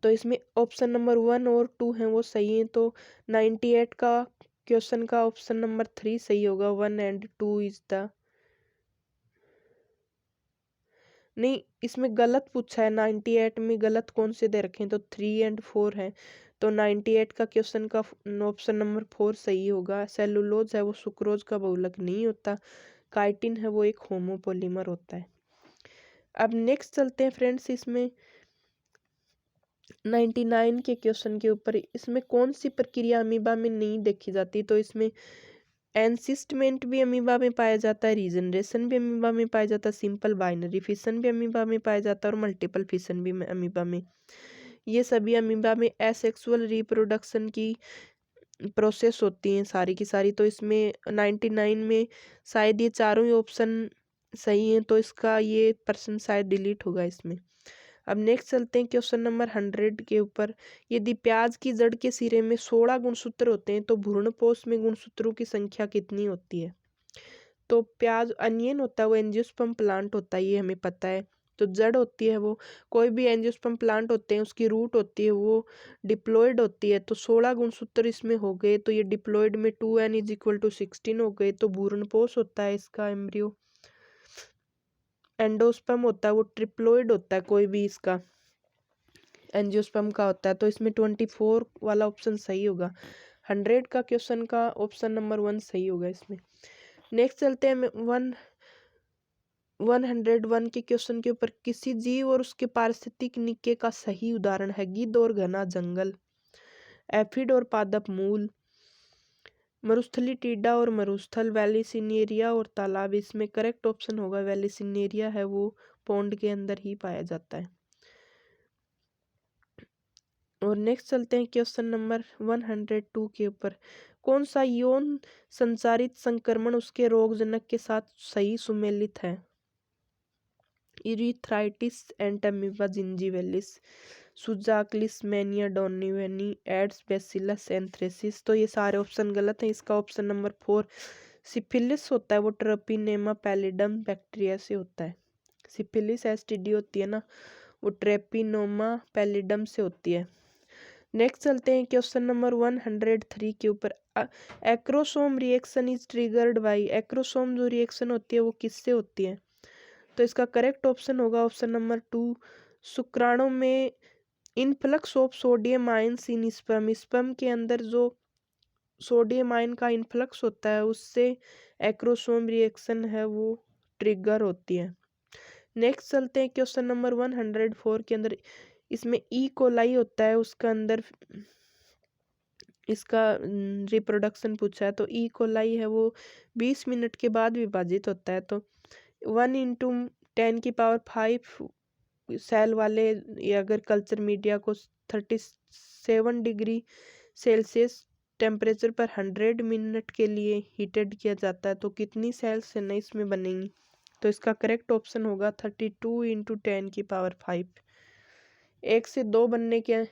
S1: तो इसमें ऑप्शन नंबर 1 और 2 हैं वो सही हैं। तो 98 का क्वेश्चन का ऑप्शन नंबर 3 सही होगा। 1 एंड 2 इज द नहीं, इसमें गलत पूछा है। 98 में गलत कौन से दे रखे हैं, तो 3 एंड 4 है। तो 98 का क्वेश्चन का ऑप्शन नंबर 4 सही होगा। सेलुलोज है वो सुक्रोज का बहुलक नहीं होता। काइटिन है वो एक होमोपॉलीमर होता है। अब नेक्स्ट चलते हैं फ्रेंड्स इसमें 99 के क्वेश्चन के ऊपर। इसमें कौन सी प्रक्रिया अमीबा में नहीं देखी जाती, तो इसमें एनसिस्टमेंट भी अमीबा में पाया जाता है, रीजनरेशन भी अमीबा में पाया जाता है, सिंपल बाइनरी फिशन भी अमीबा में पाया जाता है और मल्टीपल फिशन भी अमीबा में। ये सभी अमीबा में एसेक्सुअल रिप्रोडक्शन की प्रोसेस होती हैं सारी की सारी। तो इसमें 99 में शायद ये चारों ही ऑप्शन सही हैं, तो इसका ये पर्सन शायद डिलीट होगा इसमें। अब नेक्स्ट चलते हैं क्वेश्चन नंबर 100 के ऊपर। यदि प्याज की जड़ के सिरे में 16 गुणसूत्र होते हैं तो भ्रूणपोष में गुणसूत्रों की संख्या कितनी होती है। तो प्याज अनियन होता है वो एंजियोस्पर्म प्लांट होता है, ये हमें पता है। तो जड़ होती है वो, कोई भी एंजियोस्पर्म प्लांट होते हैं उसकी रूट होती है वो डिप्लॉयड होती है। तो 16 गुणसूत्र इसमें हो गए, तो ये डिप्लॉयड में 2n इज इक्वल टू 16 हो गए। तो भ्रूणपोष होता है इसका एम्ब्रियो। एंडोस्पर्म होता है वो ट्रिप्लॉयड होता है, कोई भी इसका एंजियोस्पर्म का होता है। तो इसमें 24 वाला ऑप्शन सही होगा। 100 का क्वेश्चन का ऑप्शन नंबर 1 सही होगा इसमें। नेक्स्ट चलते हैं 101 के क्वेश्चन के ऊपर। किसी जीव और उसके पारिस्थितिक निके का सही उदाहरण है गिद्ध और घना जंगल, एफिड और पादप मूल, मरुस्थली टीडा और मरुस्थल, वैलिसिनेरिया और तालाब। इसमें करेक्ट ऑप्शन होगा वैलिसिनेरिया है वो पौंड के अंदर ही पाया जाता है। और नेक्स्ट चलते हैं क्वेश्चन नंबर 102 के ऊपर। कौन सा यौन संचारित संक्रमण उसके रोगजनक के साथ सही सुमेलित है। इरिथ्राइटिस, एंटामीबा जिंजीवेलिस, सुजाकलिस, मैनिया डोनिवेनी, एड्स, बेसिलस एंथ्रेसिस। तो ये सारे ऑप्शन गलत हैं। इसका ऑप्शन नंबर 4 सिफिलिस होता है वो ट्रपिनेमा पैलिडम बैक्टीरिया से होता है। सिफिलिस एसटीडी होती है ना, वो ट्रेपिनोमा पैलिडम से होती है। नेक्स्ट चलते हैं क्वेश्चन नंबर 103 के ऊपर। Acrosome reaction is triggered by. Acrosome जो रिएक्शन होती है वो किससे होती है, तो इसका करेक्ट ऑप्शन होगा ऑप्शन नंबर 2 शुक्राणु में influx of sodium ions in sperm. Sperm के अंदर जो सोडियम आयन का इनफ्लक्स होता है उससे एक्रोसोम रिएक्शन है वो ट्रिगर होती है। नेक्स्ट चलते हैं क्वेश्चन नंबर 104 के अंदर। इसमें ई कोलाई होता है, उसका अंदर इसका रिप्रोडक्शन पूछा है। तो ई कोलाई है वो 20 मिनट के बाद विभाजित होता है। तो 1 × 10⁵ सेल वाले या अगर कल्चर मीडिया को 37 डिग्री सेल्सियस टेम्परेचर पर 100 मिनट के लिए हीटेड किया जाता है तो कितनी सेल्स है ना इसमें बनेंगी। तो इसका करेक्ट ऑप्शन होगा 32 × 10⁵। 1 से 2 बनने के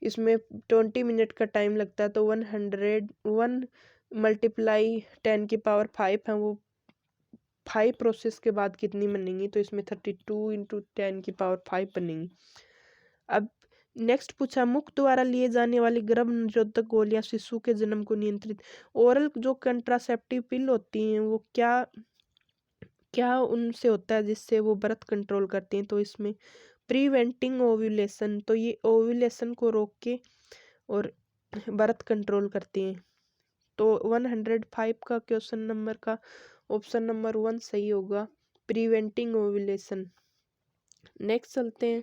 S1: इसमें 20 मिनट का टाइम लगता है। तो 101 × 10⁵ है वो 5 प्रोसेस के बाद कितनी बनेंगी। तो इसमें 32 × 10⁵ बनेंगी। अब नेक्स्ट पूछा, मुख द्वारा लिए जाने वाली गर्भ निरोधक गोलियां शिशु के जन्म को नियंत्रित। ओरल जो कंट्रासेप्टिव पिल होती हैं वो क्या क्या उनसे होता है जिससे वो बर्थ कंट्रोल करती हैं। तो इसमें प्रिवेंटिंग ओव्यूलेशन, तो ये ओव्यूलेशन को रोक के और बर्थ कंट्रोल करती हैं। तो 105 का क्वेश्चन नंबर का ऑप्शन नंबर 1 सही होगा, प्रिवेंटिंग ओव्यूलेशन। नेक्स्ट चलते हैं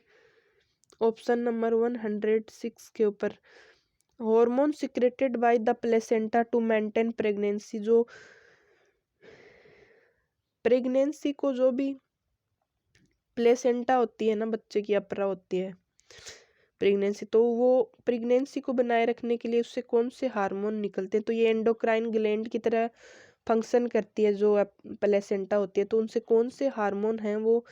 S1: ऑप्शन नंबर 106 के ऊपर। Hormone secreted by the placenta to maintain pregnancy, जो प्रेगनेंसी को जो भी प्लेसेंटा होती है ना, बच्चे की अपरा होती है प्रेगनेंसी, तो वो प्रेगनेंसी को बनाए रखने के लिए उससे कौन से हार्मोन निकलते हैं। तो ये एंडोक्राइन ग्लैंड की तरह फंक्शन करती है जो प्लेसेंटा होती है। तो उनसे कौन से हार्मोन हैं वो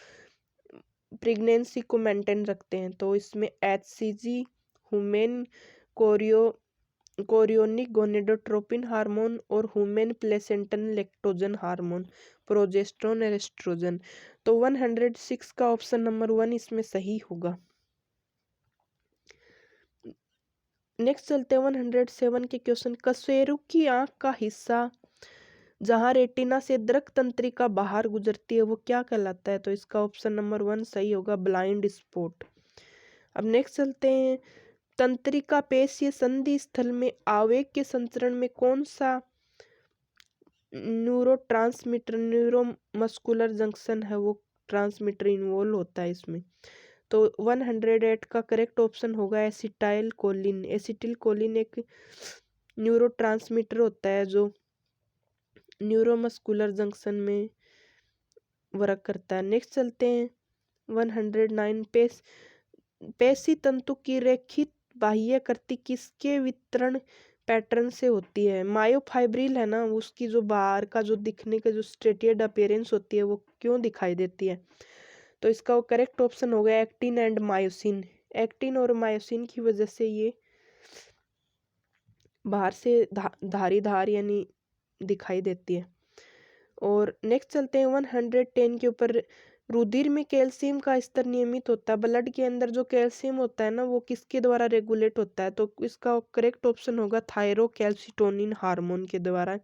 S1: प्रेगनेंसी को मेंटेन रखते हैं। तो इसमें HCG, human chorionic gonadotropin hormone और human placental lactogen hormone, progesterone और एस्ट्रोजन। तो 106 का ऑप्शन नंबर 1 इसमें सही होगा। नेक्स्ट चलते हैं 107 के क्वेश्चन। कशेरु की आंख का हिस्सा जहां रेटिना से दृक तंत्रिका बाहर गुजरती है वो क्या कहलाता है। तो इसका ऑप्शन नंबर 1 सही होगा, ब्लाइंड स्पॉट। अब नेक्स्ट चलते हैं, तंत्रिका पेशीय संधि स्थल में आवेग के संचरण में कौन सा न्यूरोट्रांसमीटर, न्यूरोमस्कुलर जंक्शन है वो ट्रांसमीटर इन्वॉल्व होता है इसमें। तो 108 का करेक्ट ऑप्शन होगा एसिटाइल कोलिन। एसिटिल कोलिन एक न्यूरोट्रांसमीटर होता है जो न्यूरोमस्कुलर जंक्शन में वर्क करता है। नेक्स्ट चलते हैं 109, पेशी तंतु की रेखित बाह्य कृति किसके वितरण पैटर्न से होती है। मायोफाइब्रिल है ना, उसकी जो बाहर का जो दिखने का जो स्ट्रेटियड अपीयरेंस होती है वो क्यों दिखाई देती है। तो इसका करेक्ट ऑप्शन होगा एक्टिन एंड मायोसिन। एक्टिन और मायोसिन की वजह से ये बाहर से धारी धार यानी दिखाई देती है। और नेक्स्ट चलते हैं 110 के ऊपर। रुधिर में कैल्शियम का स्तर नियमित होता है। ब्लड के अंदर जो कैल्शियम होता है ना वो किसके द्वारा रेगुलेट होता है। तो इसका करेक्ट ऑप्शन होगा थायरोकैल्सिटोनिन हार्मोन के द्वारा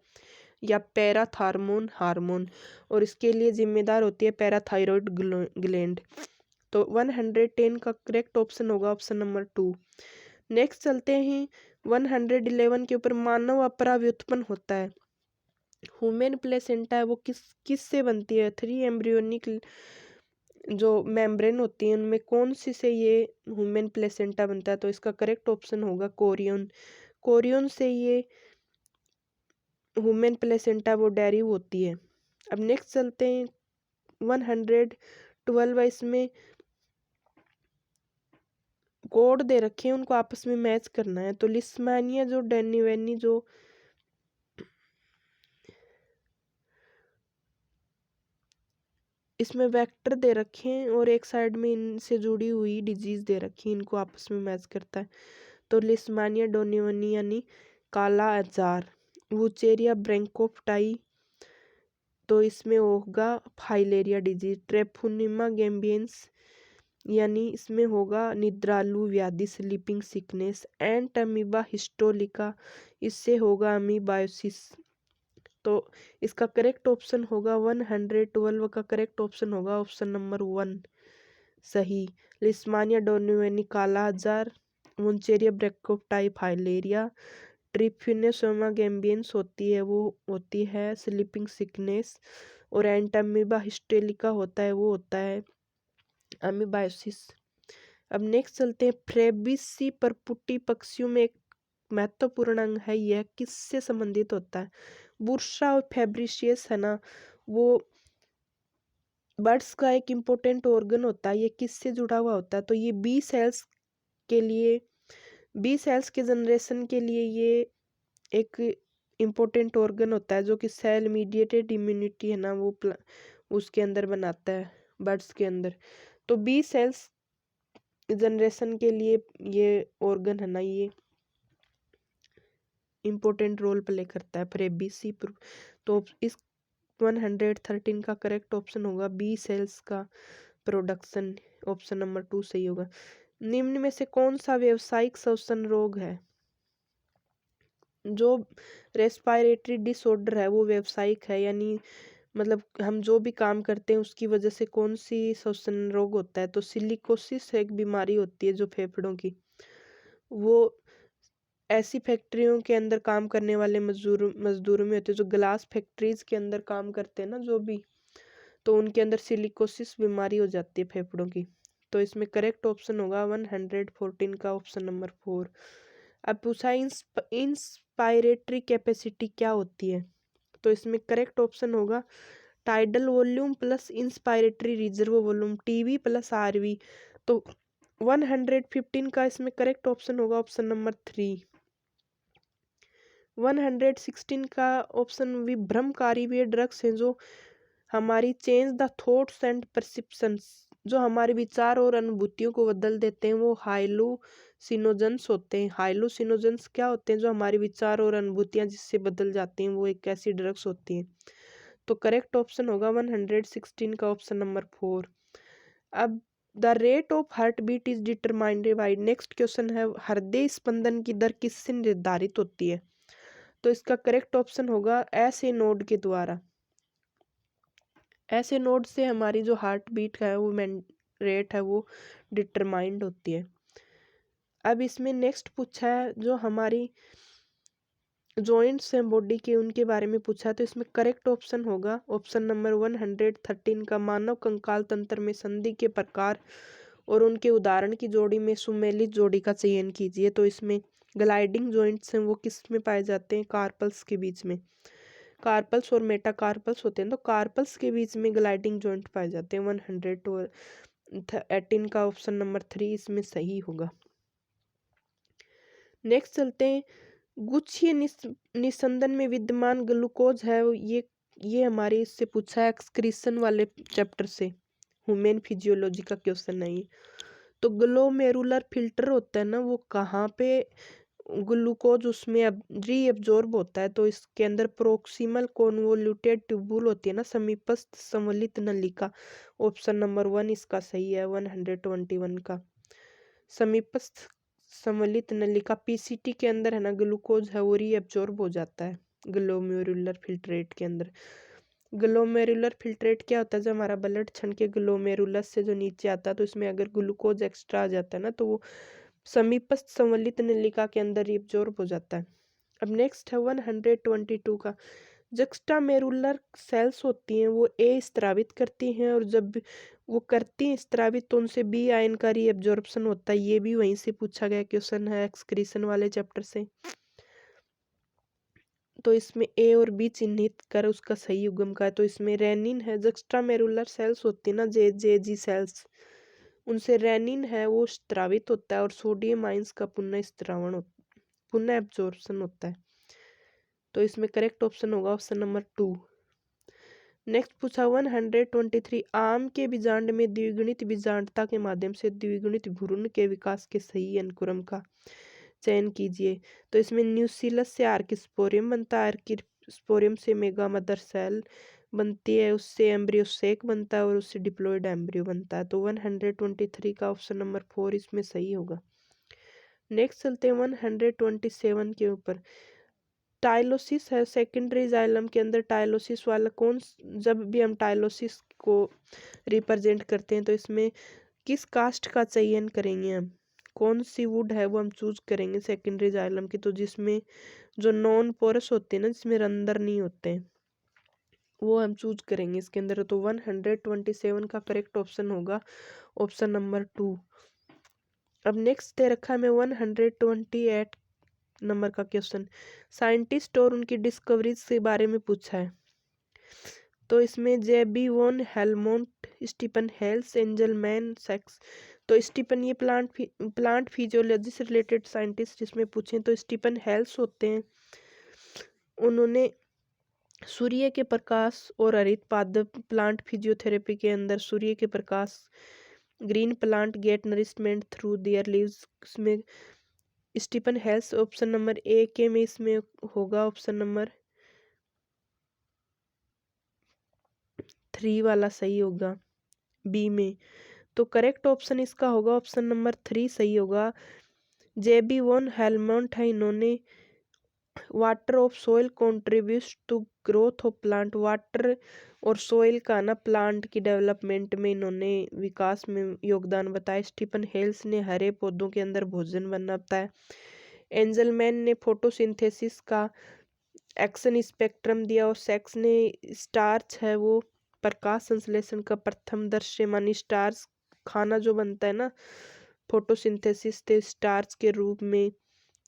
S1: या पैराथार्मोन हार्मोन, और इसके लिए जिम्मेदार होती है पैराथायरॉयड ग्लैंड। तो 110 का करेक्ट ऑप्शन होगा ऑप्शन नंबर 2। नेक्स्ट चलते हैं 111 के ऊपर। मानव अपरा व्युत्पन्न होता है। ह्यूमन प्लेसेंटा है वो किस से बनती है। 3 एम्ब्रियोनिक जो मेम्ब्रेन होती है उनमें कौन सी से ये ह्यूमन प्लेसेंटा बनता है। तो इसका करेक्ट ऑप्शन होगा कोरियन। कोरियन से ये ह्यूमन प्लेसेंटा वो डेरिव होती है। अब नेक्स्ट चलते हैं 112। इसमें कोड दे रखे हैं उनको आपस में मैच करना है। तो लिस्मानिया जो डेनिवेनी जो इसमें वेक्टर दे रखे हैं और एक साइड में इनसे जुड़ी हुई डिजीज दे रखी है, इनको आपस में मैच करता है। तो लिस्मानिया डोनिवनी यानी काला अजार। वुचेरिया ब्रैंकोप्टाई, तो इसमें होगा फाइलेरिया डिजीज। ट्रेफोनिमा गैम्बियंस यानी इसमें होगा निद्रालु व्याधि, स्लीपिंग सिकनेस। एंट अमीबा हिस्टोलिका, इससे होगा अमीबायोसिस। तो इसका करेक्ट ऑप्शन होगा 112 का करेक्ट ऑप्शन होगा ऑप्शन नंबर 1 सही। लिस्मानिया डोनिवेनी काला अजार, मुंचेरिया ब्रैंकोप्टाई फाइलेरिया, ट्रिफिनोसोमा गैम्बियंस होती है वो होती है स्लीपिंग सिकनेस, और एंटामीबा हिस्टेलिका होता है वो होता है अमीबायोसिस। अब नेक्स्ट चलते हैं, फ्रेबिसी परपुटी पक्षियों में एक महत्वपूर्ण अंग है, यह किससे संबंधित होता है? बुर्सा और फेब्रिशियस है ना, वो बर्ड्स का एक इम्पोर्टेंट ऑर्गन होता है, ये किससे जुड़ा हुआ होता है? तो ये बी सेल्स के लिए, बी सेल्स के जनरेशन के लिए ये एक इम्पोर्टेंट ऑर्गन होता है, जो कि सेल मीडिएटेड इम्यूनिटी है ना वो उसके अंदर बनाता है बर्ड्स के अंदर। तो बी सेल्स जनरेशन के लिए ये ऑर्गन है ना, ये इम्पोर्टेंट रोल प्ले करता है फ्रेबीसी। तो इस 113 का करेक्ट ऑप्शन होगा बी सेल्स का प्रोडक्शन, ऑप्शन नंबर 2 सही होगा। निम्न में से कौन सा व्यावसायिक श्वसन रोग है? जो रेस्पिरेटरी डिसऑर्डर है वो व्यावसायिक है, यानी मतलब हम जो भी काम करते हैं उसकी वजह से कौन सी श्वसन रोग होता है? तो सिलिकोसिस एक बीमारी होती है जो फेफड़ों की, वो ऐसी फैक्ट्रियों के अंदर काम करने वाले मजदूरों में होते हैं, जो ग्लास फैक्ट्रीज के अंदर काम करते हैं ना जो भी, तो उनके अंदर सिलिकोसिस बीमारी हो जाती है फेफड़ों की। तो इसमें करेक्ट ऑप्शन होगा 114 का ऑप्शन नंबर 4। अब पूछा इंस्पायरेटरी कैपेसिटी क्या होती है? तो इसमें करेक्ट ऑप्शन होगा tidal volume plus inspiratory reserve volume, TV plus RV. तो 115 का इसमें करेक्ट ऑप्शन होगा ऑप्शन नंबर 3। 116 का ऑप्शन विभ्रमकारी वे ड्रग्स हैं जो हमारी change the thoughts and perceptions, जो हमारे विचार और अनुभूतियों को बदल देते हैं, वो हाइलुसिनोजेंस होते हैं। हाइलुसिनोजेंस क्या होते हैं? जो हमारे विचार और अनुभूतियां जिससे बदल जाती हैं, वो एक ऐसी ड्रग्स होती हैं। तो करेक्ट ऑप्शन होगा 116 का ऑप्शन नंबर 4। अब the rate of heartbeat is determined by, next question है, हृदय स्पंदन की दर किससे निर्धारित होती है? तो इसका करेक्ट ऑप्शन होगा ऐसे नोड के द्वारा। ऐसे नोड से हमारी जो हार्ट बीट है वो रेट है वो डिटरमाइंड होती है। अब इसमें नेक्स्ट पूछा है जो हमारी जॉइंट्स हैं बॉडी के, उनके बारे में पूछा है। तो इसमें करेक्ट ऑप्शन होगा ऑप्शन नंबर 113 का मानव कंकाल तंत्र में संधि के प्रकार और उनके उदाहरण की जोड़ी में सुमेलित जोड़ी का चयन कीजिए। तो इसमें ग्लाइडिंग जॉइंट्स हैं वो किस में पाए जाते हैं? कार्पल्स के बीच में। कार्पल्स और मेटाकार्पल्स होते हैं, तो कार्पल्स के बीच में ग्लाइडिंग जॉइंट पाए जाते हैं। 118 का ऑप्शन नंबर 3 इसमें सही होगा। नेक्स्ट चलते हैं, गुच्छीय निस्संदन में विद्यमान ग्लूकोज है, ये हमारे इससे पूछा है एक्सक्रीशन वाले चैप्टर से, ह्यूमन फिजियोलॉजी का क्वेश्चन है ये। तो ग्लोमेरुलर फिल्टर होता है ना, वो कहाँ पे ग्लूकोज उसमें अब रीअब्जॉर्ब होता है? तो इसके अंदर प्रोक्सिमल कॉन्वोल्यूटेड ट्यूबुल होती है ना, समीपस्थ संवलित नलिका, ऑप्शन नंबर 1 इसका सही है। 121 का समीपस्थ संवलित नलिका पीसीटी के अंदर है ना, ग्लूकोज है वो रीअब्जॉर्ब हो जाता है ग्लोमेरुलर फिल्ट्रेट के अंदर। ग्लोमेरुलर फिल्ट्रेट क्या होता है? जब हमारा ब्लड छन के ग्लोमेरुलस से जो नीचे आता है, तो इसमें अगर ग्लूकोज एक्स्ट्रा आ जाता है ना, तो वो समीपस्थ संवलित नलिका के अंदर रिअब्जॉर्ब हो जाता है। अब नेक्स्ट है 122 का, जक्स्टामेरुलर सेल्स होती हैं वो ए स्त्रावित करती हैं, और जब वो करती हैं स्त्रावित तो उनसे बी आयन का रीअब्जॉर्प्शन होता है। ये भी वहीं से पूछा गया क्वेश्चन है एक्सक्रीशन वाले चैप्टर से। तो इसमें ए और बी चिन्हित कर उसका सही युग्म का है। तो इसमें रेनिन है, जक्स्टामेरुलर सेल्स होती है ना जे जी सेल्स, उनसे रेनिन है वो स्त्रावित होता है, और सोडियम आयंस का पुनः एब्जॉर्प्शन होता है। तो इसमें करेक्ट ऑप्शन होगा ऑप्शन नंबर 2। नेक्स्ट पूछा 123, आम के बीजांड में द्विगुणित बीजांडता के माध्यम से द्विगुणित भ्रूण के विकास के सही अनुक्रम का चयन कीजिए। तो इसमें न्यूसिलस से आर्किस्पोरियम बनता है, आर्किस्पोरियम से मेगा मदर सेल बनती है, उससे एम्ब्रियो सेक बनता है, और उससे डिप्लॉयड एम्ब्रियो बनता है। तो 123 का ऑप्शन नंबर 4 इसमें सही होगा। नेक्स्ट चलते हैं 127 के ऊपर, टाइलोसिस है सेकेंडरी जाइलम के अंदर, टाइलोसिस वाला कौन, जब भी हम टाइलोसिस को रिप्रेजेंट करते हैं तो इसमें किस कास्ट का चयन करेंगे हम? कौन सी वुड है वो हम चूज करेंगे सेकेंडरी जाइलम की? तो जिसमें जो नॉन पोरस होते हैं ना, जिसमें रंध्र नहीं होते हैं, वो हम चूज करेंगे इसके अंदर। तो 127 का करेक्ट ऑप्शन होगा ऑप्शन नंबर 2। अब नेक्स्ट दे रखा है मैं 128 नंबर का क्वेश्चन, साइंटिस्ट और उनकी डिस्कवरीज के बारे में पूछा है। तो इसमें JB van Helmont, Stephen Hales, Engelmann सेक्स। तो स्टीफन ये प्लांट फिजियोलॉजी से रिलेटेड साइंटिस्ट जिसमें पूछे तो स्टीफन हेल्स होते हैं। उन्होंने सूर्य के प्रकाश और हरित पादप प्लांट फिजियोथेरेपी के अंदर सूर्य के प्रकाश, green plant get nourishment through their leaves में Stephen Hales option number A के में इसमें होगा ऑप्शन नंबर 3 वाला सही होगा बी में। तो करेक्ट ऑप्शन इसका होगा ऑप्शन नंबर 3 सही होगा। जेबी वॉन हेलमोंट है, इन्होंने water of soil contributes to growth of plant, water और सोइल का ना प्लांट की डेवलपमेंट में इन्होंने विकास में योगदान बताया। स्टीफन हेल्स ने हरे पौधों के अंदर भोजन बनाता है। एंजलमैन ने फोटोसिंथेसिस का एक्शन स्पेक्ट्रम दिया और सेक्स ने स्टार्च है वो प्रकाश संश्लेषण का प्रथम दृश्य मानी। स्टार्च खाना जो बनता है ना फोटोसिंथेसिस से स्टार्च के रूप में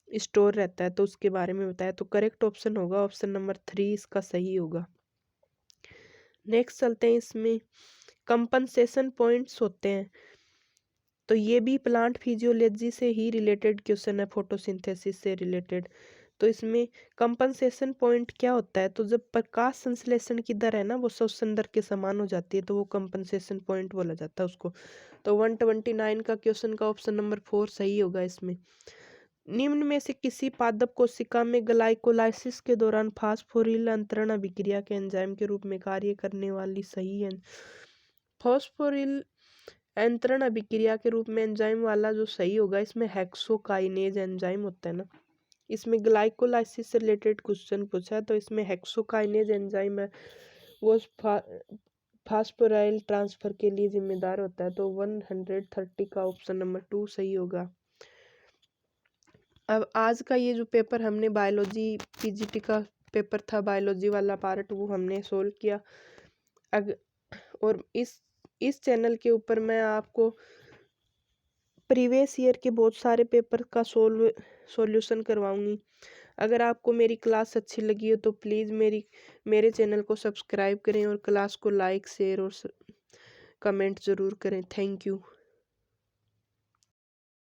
S1: स्टोर रहता है, तो उसके बारे में बताया। तो करेक्ट ऑप्शन होगा ऑप्शन नंबर 3 इसका सही होगा। नेक्स्ट चलते हैं, इसमें कंपनसेशन पॉइंट्स होते हैं। तो ये भी प्लांट फिजियोलॉजी से ही रिलेटेड क्वेश्चन है, फोटोसिंथेसिस से रिलेटेड। तो इसमें कंपनसेशन पॉइंट क्या होता है, तो जब प्रकाश संश्लेषण की दर है ना वो श्वसन दर के समान हो जाती है तो वो कंपनसेशन पॉइंट बोला जाता है उसको। तो 129 का क्वेश्चन का ऑप्शन नंबर 4 सही होगा इसमें। निम्न में से किसी पादप कोशिका में ग्लाइकोलाइसिस के दौरान फास्फोरिल अंतरण अभिक्रिया के एंजाइम के रूप में कार्य करने वाली सही है। फास्फोरिल अंतरण अभिक्रिया के रूप में एंजाइम वाला जो सही होगा इसमें हेक्सोकाइनेज एंजाइम होता है ना। इसमें ग्लाइकोलाइसिस से रिलेटेड क्वेश्चन पूछा है तो इसमें हेक्सोकाइनेज एंजाइम है वो फास्फोराइल ट्रांसफर के लिए जिम्मेदार होता है। तो 130 का ऑप्शन नंबर 2 सही होगा। अब आज का ये जो पेपर हमने बायोलॉजी पीजीटी का पेपर था, बायोलॉजी वाला पार्ट, वो हमने सोल्व किया। और इस चैनल के ऊपर मैं आपको प्रीवियस ईयर के बहुत सारे पेपर का सॉल्यूशन करवाऊंगी। अगर आपको मेरी क्लास अच्छी लगी हो तो प्लीज़ मेरे चैनल को सब्सक्राइब करें और क्लास को लाइक शेयर और कमेंट ज़रूर करें। Thank you.